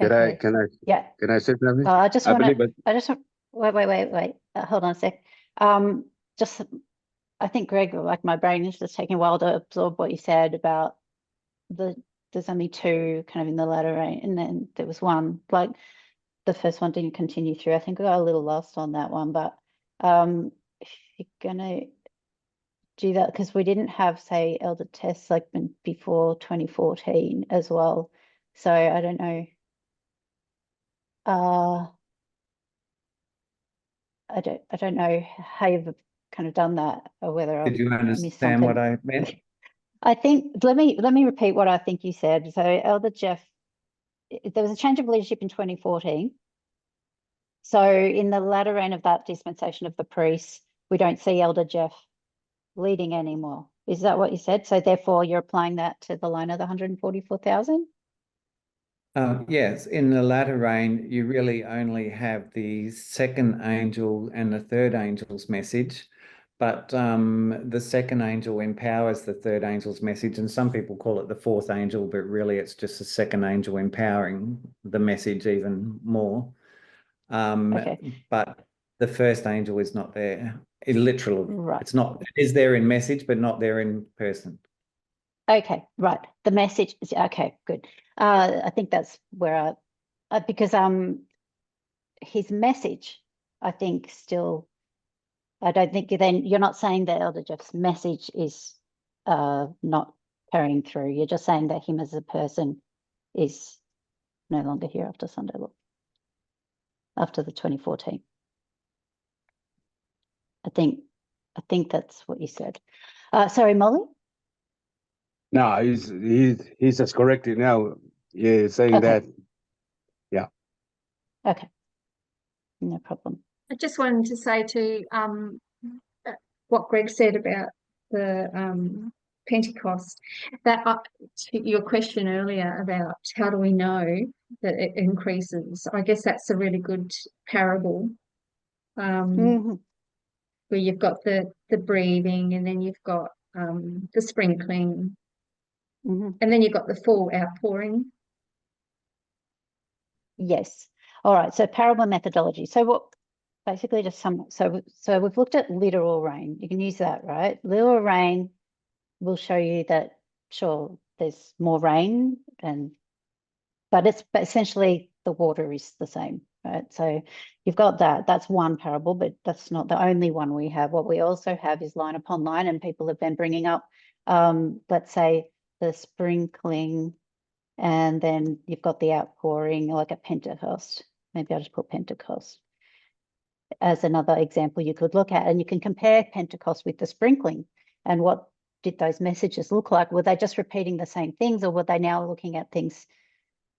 Okay. Yeah. Can I say something? I just want believe to. it- I just want. Wait. Hold on a sec. Just. I think Greg, like my brain is just taking a while to absorb what you said about there's only two kind of in the latter rain, and then there was one, like the first one didn't continue through. I think I got a little lost on that one, but if you're gonna do that, because we didn't have, say, elder tests like before 2014 as well. So I don't know. I don't know how you've kind of done that, or whether I've Did you missed understand what something. I meant? I think let me repeat what I think you said. So Elder Jeff, there was a change of leadership in 2014. So in the latter end of that dispensation of the priests, we don't see Elder Jeff leading anymore. Is that what you said? So therefore you're applying that to the line of the 144,000? Yes, in the latter rain, you really only have the second angel and the third angel's message, but the second angel empowers the third angel's message, and some people call it the fourth angel, but really it's just the second angel empowering the message even more. Okay. But the first angel is not there. It literally, Right. it's not, it is there in message, but not there in person. Okay, right. The message is okay, good. I think that's where because his message, I think still, I don't think then you're not saying that Elder Jeff's message is not carrying through. You're just saying that him as a person is no longer here after Sunday law, after the 2014. I think that's what you said. Sorry, Molly? No, he's just corrected now. Yeah, saying Okay. that. Yeah. Okay. No problem. I just wanted to say to what Greg said about the Pentecost, that to your question earlier about how do we know that it increases, I guess that's a really good parable Mhm. where you've got the breathing, and then you've got the sprinkling, Mhm. and then you've got the full outpouring. Yes. All right. So parable methodology. So what basically just so we've looked at literal rain. You can use that, right? Literal rain will show you that sure there's more rain, but essentially the water is the same, right? So you've got that. That's one parable, but that's not the only one we have. What we also have is line upon line, and people have been bringing up, let's say, the sprinkling, and then you've got the outpouring, like at Pentecost. Maybe I'll just put Pentecost as another example you could look at, and you can compare Pentecost with the sprinkling, and what did those messages look like? Were they just repeating the same things, or were they now looking at things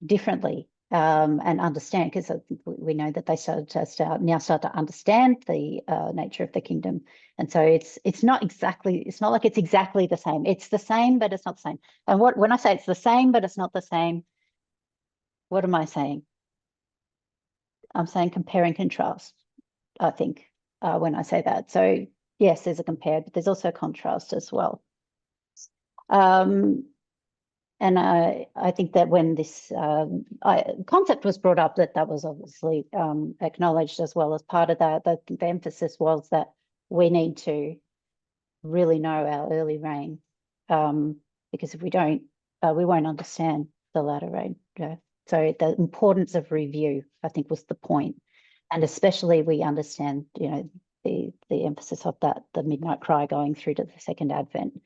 differently and understand? Because we know that they started to now start to understand the nature of the kingdom, and so it's not like it's exactly the same. It's the same, but it's not the same. And when I say it's the same but it's not the same, what am I saying? I'm saying compare and contrast, I think, when I say that. So yes, there's a compare, but there's also contrast as well. And I think that when this concept was brought up, that was obviously acknowledged as well as part of that. The emphasis was that we need to really know our early rain, because if we don't, we won't understand the latter rain. So the importance of review, I think, was the point. And especially we understand, the emphasis of that, the midnight cry going through to the second advent,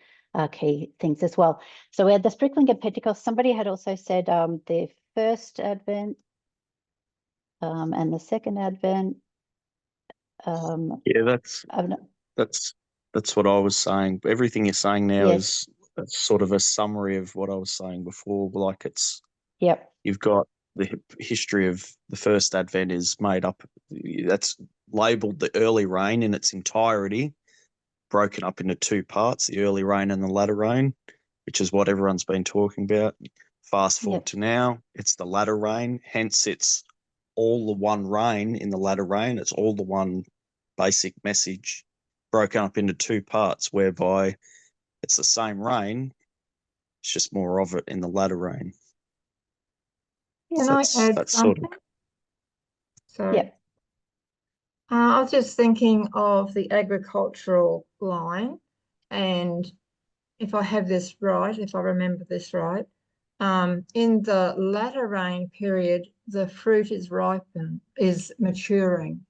key things as well. So we had the sprinkling of Pentecost. Somebody had also said the first advent and the second advent. Yeah, that's what I was saying. Everything you're saying now yes. is sort of a summary of what I was saying before. Like Yep. You've got the history of the first advent is made up. That's labelled the early rain in its entirety, broken up into two parts, the early rain and the latter rain, which is what everyone's been talking about. Fast forward to now, it's the latter rain, hence it's all the one rain in the latter rain. It's all the one basic message broken up into two parts, whereby it's the same rain, it's just more of it in the latter rain. Can I add That's something? sort of, Sorry. Yep. I was just thinking of the agricultural line, and if I have this right, if I remember this right, in the latter rain period, the fruit is maturing.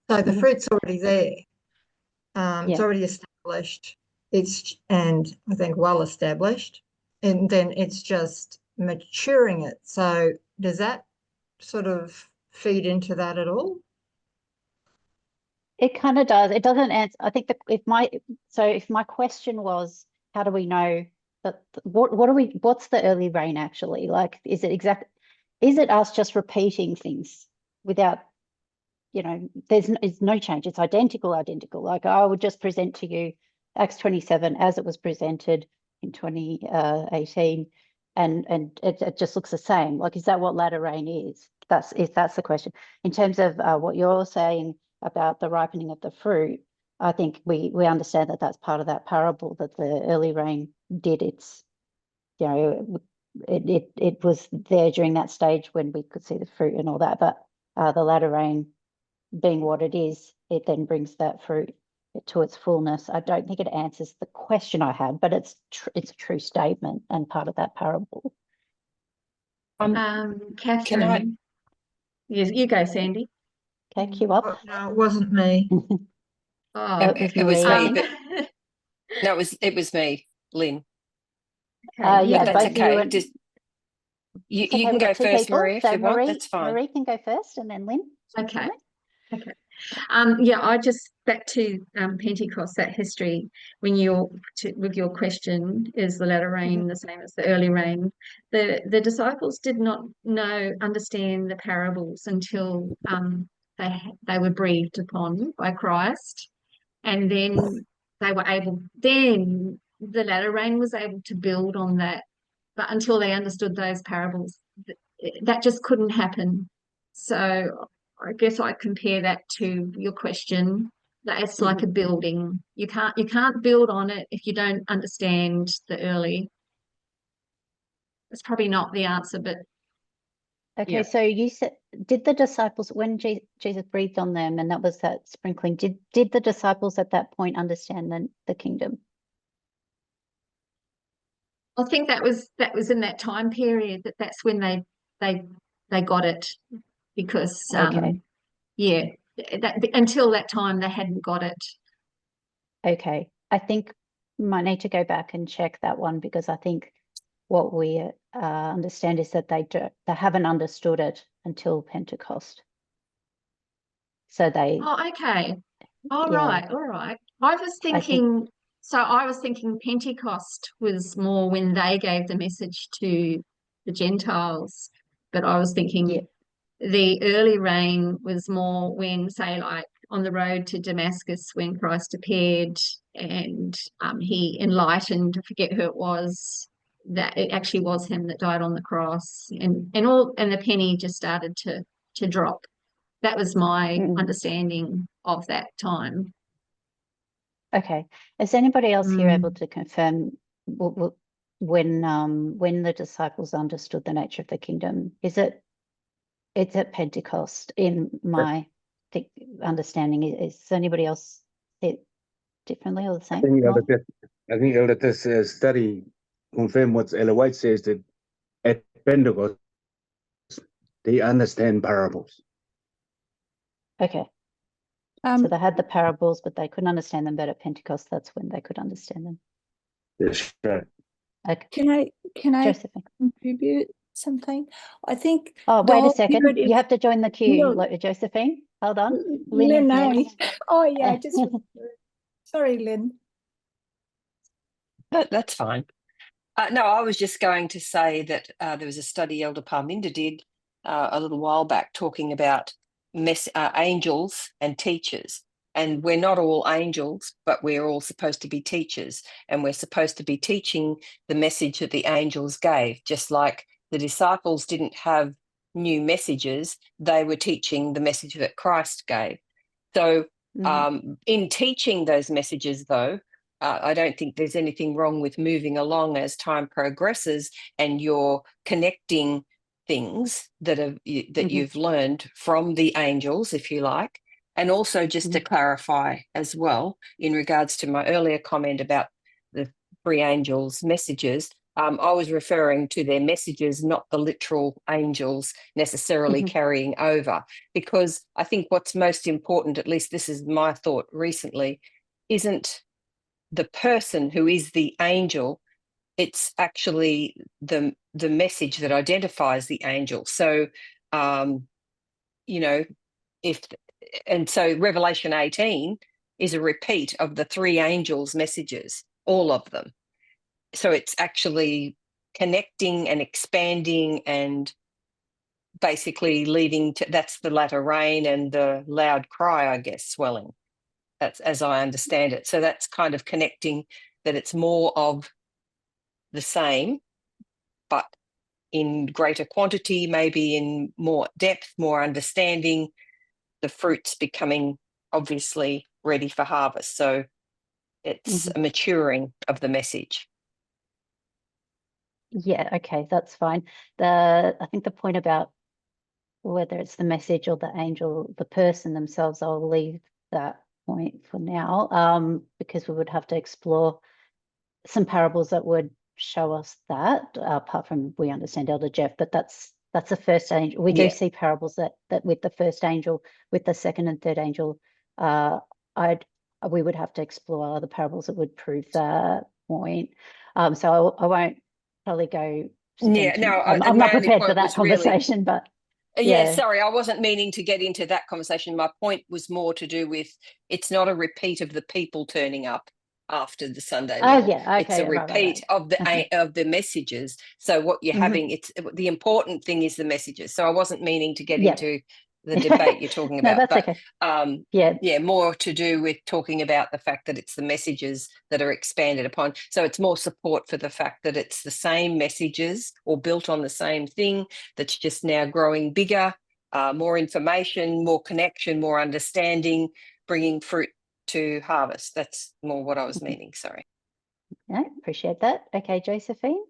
So the fruit's already there. It's already established. And I think well established, and then it's just maturing it. So does that sort of feed into that at all? It kind of does. It doesn't answer. I think that if my question was, how do we know that what's the early rain actually? Like, is it us just repeating things without, there's no change. It's identical. Like I would just present to you Acts 27 as it was presented in 2018, and it just looks the same. Like, is that what latter rain is? That's the question. In terms of what you're saying about the ripening of the fruit, I think we understand that that's part of that parable, that the early rain did its, it was there during that stage when we could see the fruit and all that, but the latter rain being what it is, it then brings that fruit to its fullness. I don't think it answers the question I had, but it's a true statement and part of that parable. Catherine, yes, you go, Sandy. Okay, cue up. No, it wasn't me. Oh, It was Marie, me, but no, it was me, Lynn. okay, yeah, But that's both of you. okay. And, Just you okay, can we've go got two first, people. Marie, if So you want. That's fine. Marie can go first, and then Lynn. Okay. Okay. Yeah, I just back to Pentecost, that history. When with your question, is the latter rain the same as the early rain? The disciples did not understand the parables until they were breathed upon by Christ, and then then the latter rain was able to build on that. But until they understood those parables, that just couldn't happen. So I guess I compare that to your question, that it's like a building. You can't build on it if you don't understand the early. It's probably not the answer, but Okay, yeah. so you said, did the disciples, when Jesus breathed on them and that was that sprinkling, did the disciples at that point understand the kingdom? I think that was in that time period that's when they got it, because Okay. until that time they hadn't got it. Okay, I think might need to go back and check that one, because I think what we understand is that they haven't understood it until Pentecost. So they. Oh, okay. All Yeah, right. I was thinking Pentecost was more when they gave the message to the Gentiles, but I was thinking the early rain was more when, say, like on the road to Damascus, when Christ appeared and he enlightened, I forget who it was, that it actually was him that died on the cross, and the penny just started to drop. That was my understanding of that time. Okay. Is anybody else here able to confirm when the disciples understood the nature of the kingdom? It's at Pentecost, in my understanding. Is anybody else see it differently or the same? I think Elder Tess study confirmed what Ella White says, that at Pentecost they understand parables. Okay. So they had the parables, but they couldn't understand them. But at Pentecost, that's when they could understand them. That's right. Okay. Can I Josephine. contribute something? I think. Oh, wait a second. You have to join the queue, Josephine. Hold on. Lynn, next. oh yeah, sorry, Lynn. That's fine. No, I was just going to say that there was a study Elder Parminda did a little while back talking about angels and teachers, And we're not all angels, but we're all supposed to be teachers, and we're supposed to be teaching the message that the angels gave. Just like the disciples didn't have new messages, they were teaching the message that Christ gave. So in teaching those messages, though, I don't think there's anything wrong with moving along as time progresses and you're connecting things that you've learned from the angels, if you like. And also, just to clarify as well, in regards to my earlier comment about the three angels' messages, I was referring to their messages, not the literal angels necessarily carrying over, because I think what's most important, at least this is my thought recently, isn't the person who is the angel, it's actually the message that identifies the angel. So, you know, so Revelation 18 is a repeat of the three angels' messages, all of them. So it's actually connecting and expanding and basically leading to, that's the latter rain and the loud cry, I guess, swelling. That's as I understand it. So that's kind of connecting, that it's more of the same, but in greater quantity, maybe in more depth, more understanding, the fruits becoming obviously ready for harvest. So it's a maturing of the message. Yeah, okay, that's fine. I think the point about whether it's the message or the angel, the person themselves, I'll leave that point for now, because we would have to explore some parables that would show us that, apart from we understand Elder Jeff, but that's the first angel. We do see parables that with the first angel, with the second and third angel, we would have to explore other parables that would prove that point. So I won't probably go. I'm not prepared for that conversation, but sorry, I wasn't meaning to get into that conversation. My point was more to do with, it's not a repeat of the people turning up after the Sunday law. It's a repeat of the messages. So what you're having, it's the important thing is the messages. So I wasn't meaning to get into the debate you're talking about. No, that's okay. More to do with talking about the fact that it's the messages that are expanded upon. So it's more support for the fact that it's the same messages or built on the same thing that's just now growing bigger, more information, more connection, more understanding, bringing fruit to harvest. That's more what I was meaning. Sorry. Yeah, appreciate that. Okay, Josephine.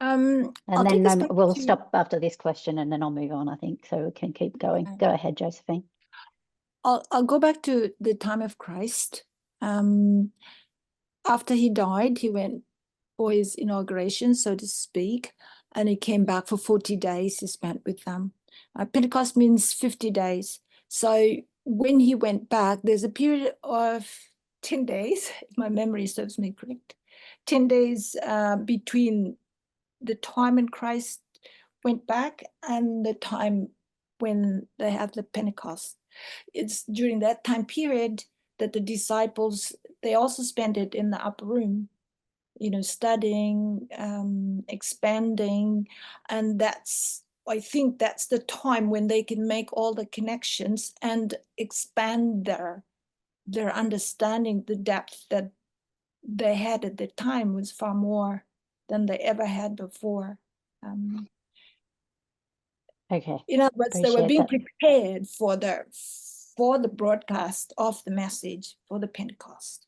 And then we'll stop after this question and then I'll move on, I think, so we can keep going. Go ahead, Josephine. I'll go back to the time of Christ. After he died, he went for his inauguration, so to speak, and he came back for 40 days he spent with them. Pentecost means 50 days. So when he went back, there's a period of 10 days, if my memory serves me correct, 10 days between the time when Christ went back and the time when they had the Pentecost. It's during that time period that the disciples, they also spent it in the upper room, studying, expanding, and I think that's the time when they can make all the connections and expand their understanding. The depth that they had at the time was far more than they ever had before. Okay. In other words, they were being prepared for the broadcast of the message for the Pentecost.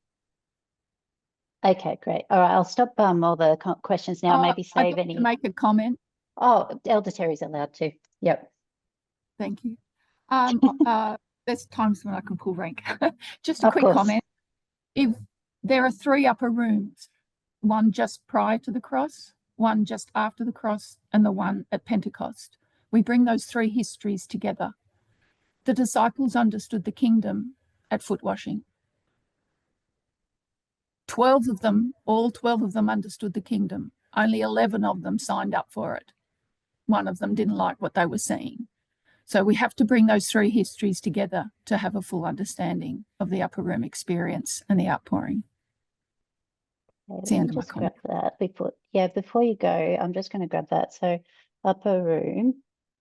Okay, great. All right, I'll stop all the questions now. Maybe save any. To make a comment. Oh, Elder Terry's allowed to. Yep. Thank you. There's times when I can pull rank. Just a quick comment. If there are three upper rooms, one just prior to the cross, one just after the cross, and the one at Pentecost, we bring those three histories together. The disciples understood the kingdom at foot washing. 12 of them, all 12 of them understood the kingdom. Only 11 of them signed up for it. One of them didn't like what they were seeing. So we have to bring those three histories together to have a full understanding of the upper room experience and the outpouring. Let me just grab that before you go, I'm just going to grab that. So upper room,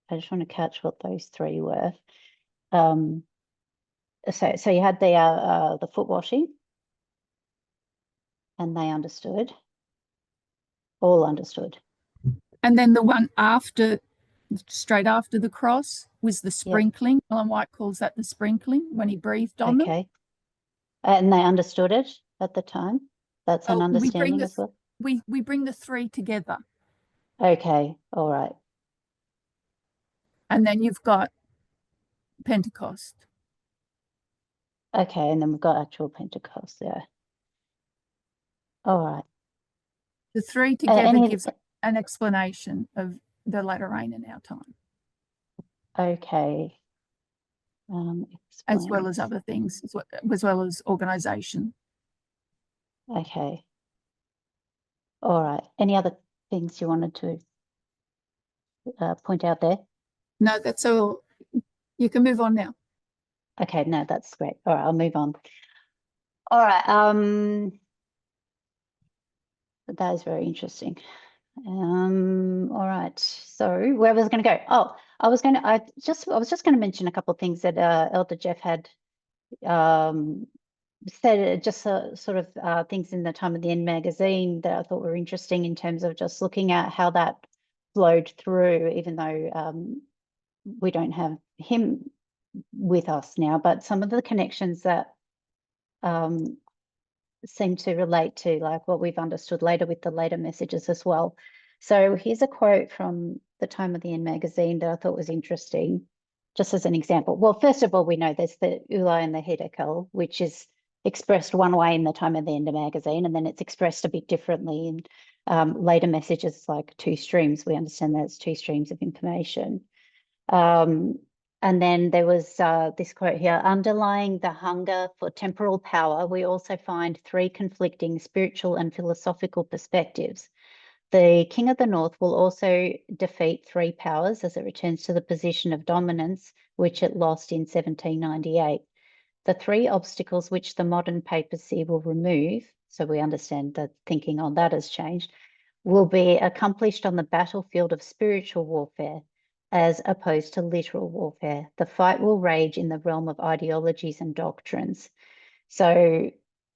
I just want to catch what those three were. so you had the foot washing, and they understood, all understood. And then the one after, straight after the cross, was the sprinkling. Ellen White calls that the sprinkling, when he breathed on them. Okay. And they understood it at the time? That's an understanding as well? We bring the three together. Okay, all right. And then you've got Pentecost. Okay, and then we've got actual Pentecost there. All right. The three together gives an explanation of the latter rain in our time. Okay. As well as other things, as well as organisation. Okay. All right. Any other things you wanted to point out there? No, that's all. You can move on now. Okay, no, that's great. All right, I'll move on. All right. That is very interesting. All right. So where was I going to go? Oh, I was just going to mention a couple of things that Elder Jeff had said, just sort of things in the Time of the End magazine that I thought were interesting in terms of just looking at how that flowed through, even though we don't have him with us now, but some of the connections that seem to relate to like what we've understood later with the later messages as well. So here's a quote from the Time of the End magazine that I thought was interesting, just as an example. Well, first of all, we know there's the Ula and the Hidekel, which is expressed one way in the Time of the End magazine, and then it's expressed a bit differently in later messages, like two streams. We understand that it's two streams of information. And then there was this quote here: underlying the hunger for temporal power, we also find three conflicting spiritual and philosophical perspectives. The King of the North will also defeat three powers as it returns to the position of dominance, which it lost in 1798. The three obstacles which the modern papacy will remove, so we understand that thinking on that has changed, will be accomplished on the battlefield of spiritual warfare, as opposed to literal warfare. The fight will rage in the realm of ideologies and doctrines. So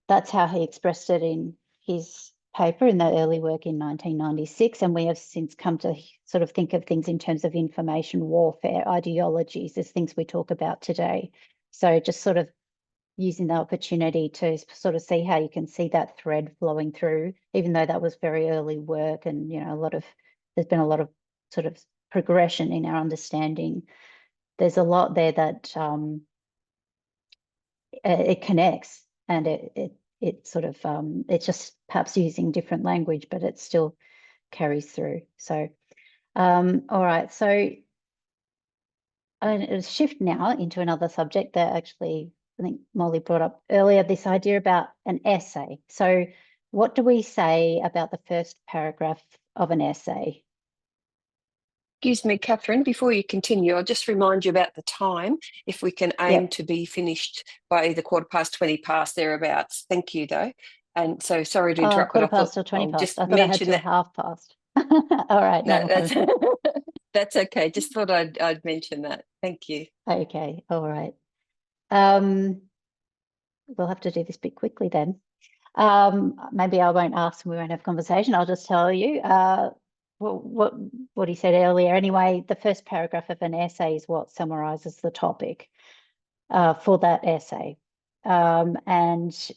that's how he expressed it in his paper in the early work in 1996. And we have since come to sort of think of things in terms of information warfare, ideologies, as things we talk about today. So just sort of using the opportunity to sort of see how you can see that thread flowing through, even though that was very early work, and you know, there's been a lot of sort of progression in our understanding. There's a lot there that it connects, and it sort of it's just perhaps using different language, but it still carries through. So all right, so I'll shift now into another subject that actually I think Molly brought up earlier, this idea about an essay. So what do we say about the first paragraph of an essay? Excuse me, Katherine, before you continue, I'll just remind you about the time, if we can aim to be finished by either 20 past, thereabouts. Thank you, though. And so sorry to interrupt. 15 or 20 past. I thought I had till half past. All right. No, that's okay. Just thought I'd mention that. Thank you. Okay. All right. We'll have to do this bit quickly then. Maybe I won't ask and we won't have conversation. I'll just tell you what he said earlier. Anyway, the first paragraph of an essay is what summarizes the topic for that essay. And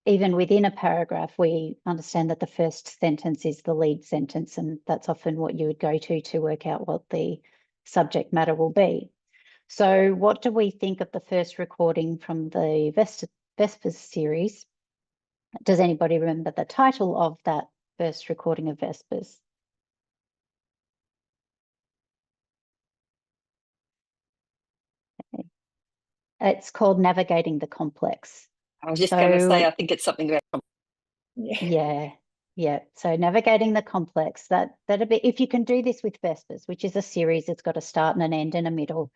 even within a paragraph, we understand that the first sentence is the lead sentence, and that's often what you would go to work out what the subject matter will be. So what do we think of the first recording from the Vespers series? Does anybody remember the title of that first recording of Vespers? Okay. It's called Navigating the Complex. I was just going to say, I think it's something about. Yeah. So Navigating the Complex, that'd be, if you can do this with Vespers, which is a series, it's got a start and an end and a middle.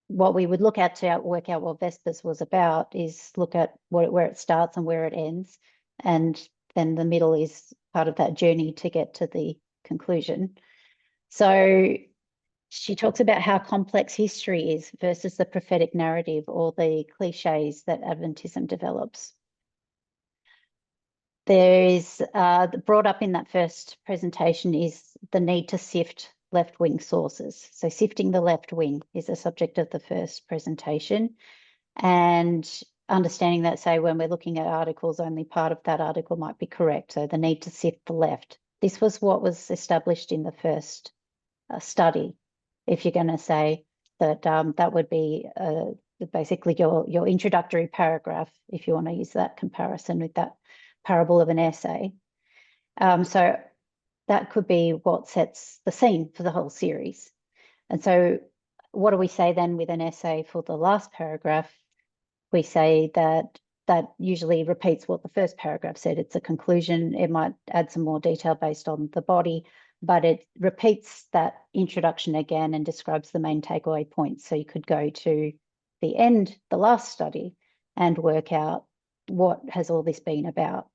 What we would look at to work out what Vespers was about is look at where it starts and where it ends, and then the middle is part of that journey to get to the conclusion. So she talks about how complex history is versus the prophetic narrative or the cliches that Adventism develops. There is, brought up in that first presentation is the need to sift left-wing sources. So sifting the left wing is the subject of the first presentation, and understanding that, say, when we're looking at articles, only part of that article might be correct. So the need to sift the left. This was what was established in the first study. If you're going to say that, that would be basically your introductory paragraph, if you want to use that comparison with that parable of an essay. So that could be what sets the scene for the whole series. And so what do we say then with an essay for the last paragraph? We say that that usually repeats what the first paragraph said. It's a conclusion. It might add some more detail based on the body, but it repeats that introduction again and describes the main takeaway points. So you could go to the end, the last study, and work out what has all this been about.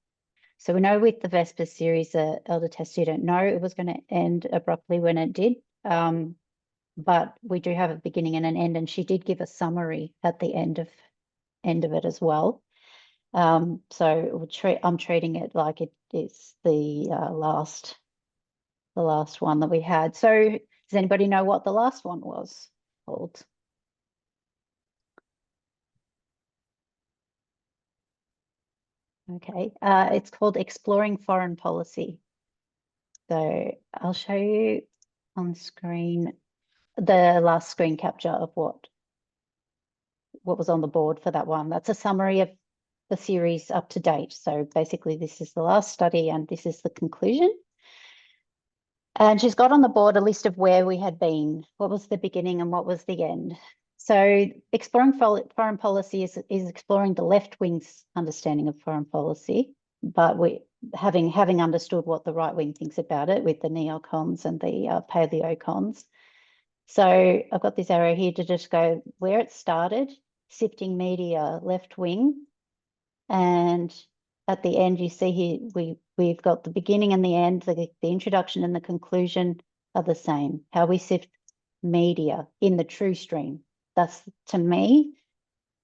So we know with the Vespers series, the elder test student know it was going to end abruptly when it did. But we do have a beginning and an end, and she did give a summary at the end of it as well. So I'm treating it like it is the last one that we had. So does anybody know what the last one was called? Okay, it's called Exploring Foreign Policy. So I'll show you on screen the last screen capture of what was on the board for that one. That's a summary of the series up to date. So basically this is the last study and this is the conclusion. And she's got on the board a list of where we had been, what was the beginning and what was the end. So exploring foreign policy is exploring the left wing's understanding of foreign policy, but we having understood what the right wing thinks about it with the neocons and the paleocons. So I've got this arrow here to just go where it started, sifting media, left wing. And at the end, you see here, we've got the beginning and the end, the introduction and the conclusion are the same. How we sift media in the true stream. That's, to me,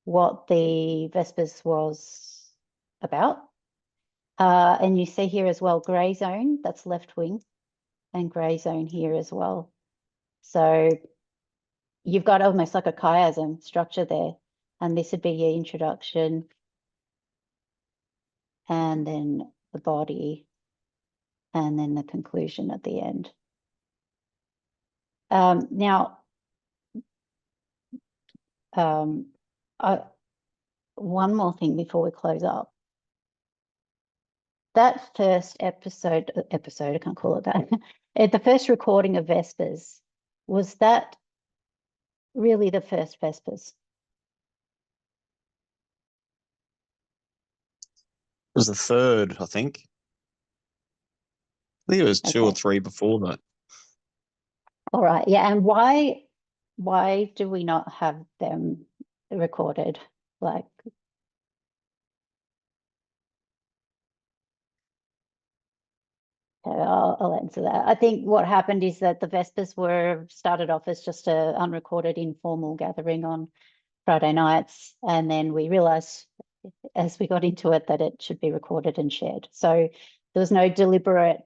what the Vespers was about. And you see here as well, grey zone, that's left wing, and grey zone here as well. So you've got almost like a chiasm structure there. And this would be your introduction, and then the body, and then the conclusion at the end. Now, one more thing before we close up. That first episode, I can't call it that, the first recording of Vespers, was that really the first Vespers? It was the third, I think. I think it was two or three before that. All right, yeah, and why do we not have them recorded? Like, I'll answer that. I think what happened is that the Vespers started off as just an unrecorded informal gathering on Friday nights, and then we realised as we got into it that it should be recorded and shared. So there was no deliberate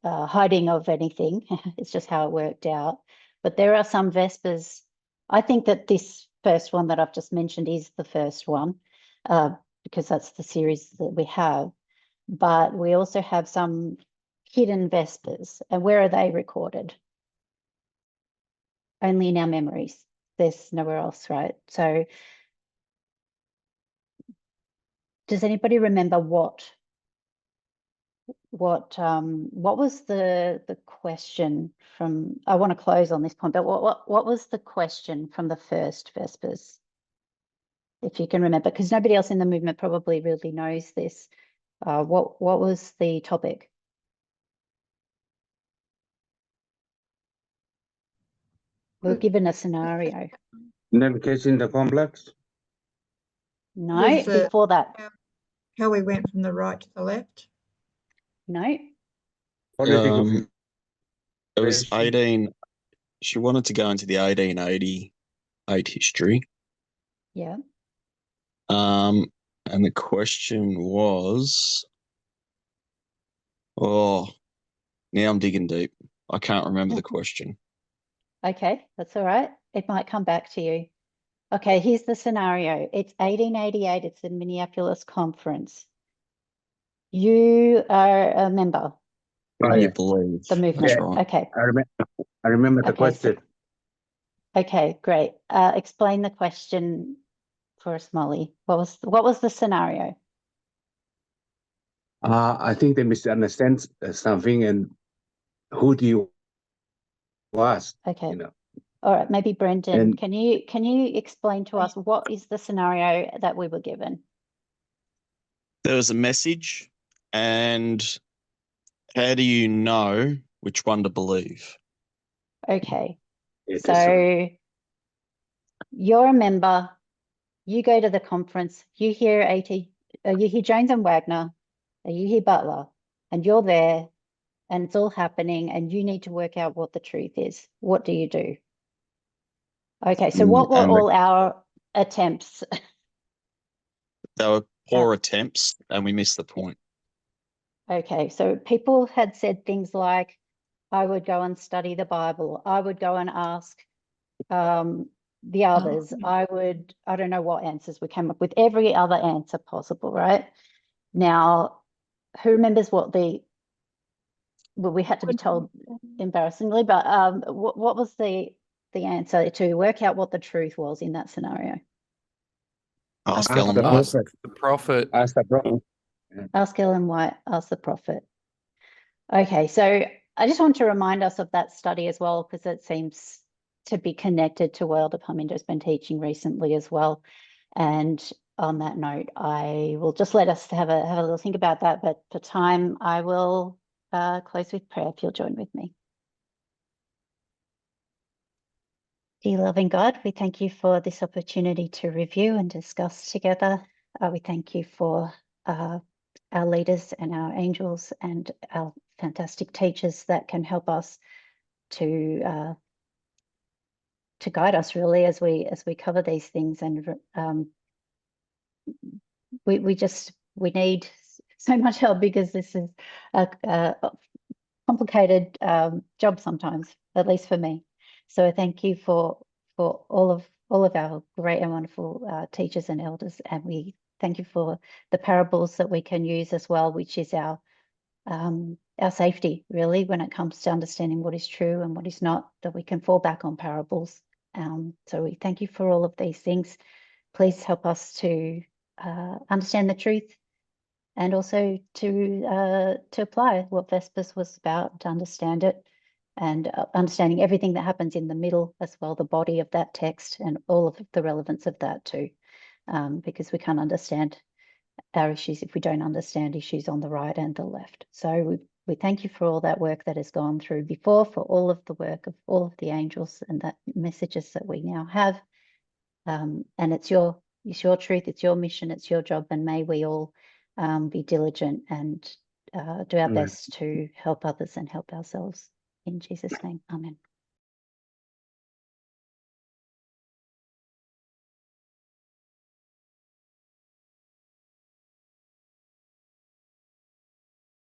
hiding of anything. It's just how it worked out. But there are some Vespers. I think that this first one that I've just mentioned is the first one, because that's the series that we have. But we also have some hidden Vespers. And where are they recorded? Only in our memories. There's nowhere else, right? So does anybody remember what was the question from, I want to close on this point, but what was the question from the first Vespers? If you can remember, because nobody else in the movement probably really knows this. What was the topic? We're given a scenario. Navigating the complex. No, before that. How we went from the right to the left? No. Political It was 18. she wanted to go into the 1888 history. Yeah. And the question was, oh, now I'm digging deep. I can't remember the question. Okay, that's all right. It might come back to you. Okay, here's the scenario. It's 1888. It's the Minneapolis conference. You are a member Oh, I yeah. believe. the That's movement. right. Okay. I remember the Okay, so- question. Okay, great. Explain the question for us, Molly. What was the scenario? I think they misunderstand something, and who do you ask? Okay. You know, All right, maybe Brendan, And- can you explain to us what is the scenario that we were given? There was a message, and how do you know which one to believe? Okay, Yeah, that's right. so you're a member, you go to the conference, you hear you hear Jones and Wagner, you hear Butler, and you're there, and it's all happening, and you need to work out what the truth is. What do you do? Okay, so what were And all our attempts? they were poor attempts, and we missed the point. Okay, so people had said things like, I would go and study the Bible. I would go and ask the others. I don't know what answers we came up with, every other answer possible, right? Now, who remembers what we had to be told embarrassingly, but what was the answer to work out what the truth was in that scenario? Ask Ask Ellen the White. prophet. The prophet. Ask the prophet. Ask Ellen White, ask the prophet. Okay, so I just want to remind us of that study as well, because it seems to be connected to what Elder Parminder's been teaching recently as well. And on that note, I will just let us have a little think about that. But for time, I will close with prayer if you'll join with me. Dear loving God, we thank you for this opportunity to review and discuss together. We thank you for our leaders and our angels and our fantastic teachers that can help us to guide us really as we cover these things. And we need so much help, because this is a complicated job sometimes, at least for me. So thank you for all of our great and wonderful teachers and elders, and we thank you for the parables that we can use as well, which is our safety really when it comes to understanding what is true and what is not, that we can fall back on parables. So we thank you for all of these things. Please help us to understand the truth, and also to apply what Vespers was about, to understand it, and understanding everything that happens in the middle as well, the body of that text and all of the relevance of that too, because we can't understand our issues if we don't understand issues on the right and the left. So we thank you for all that work that has gone through before, for all of the work of all of the angels and that messages that we now have. And it's your truth, it's your mission, it's your job, and may we all be diligent and do our Amen. best to help others and help ourselves. In Jesus' name, amen.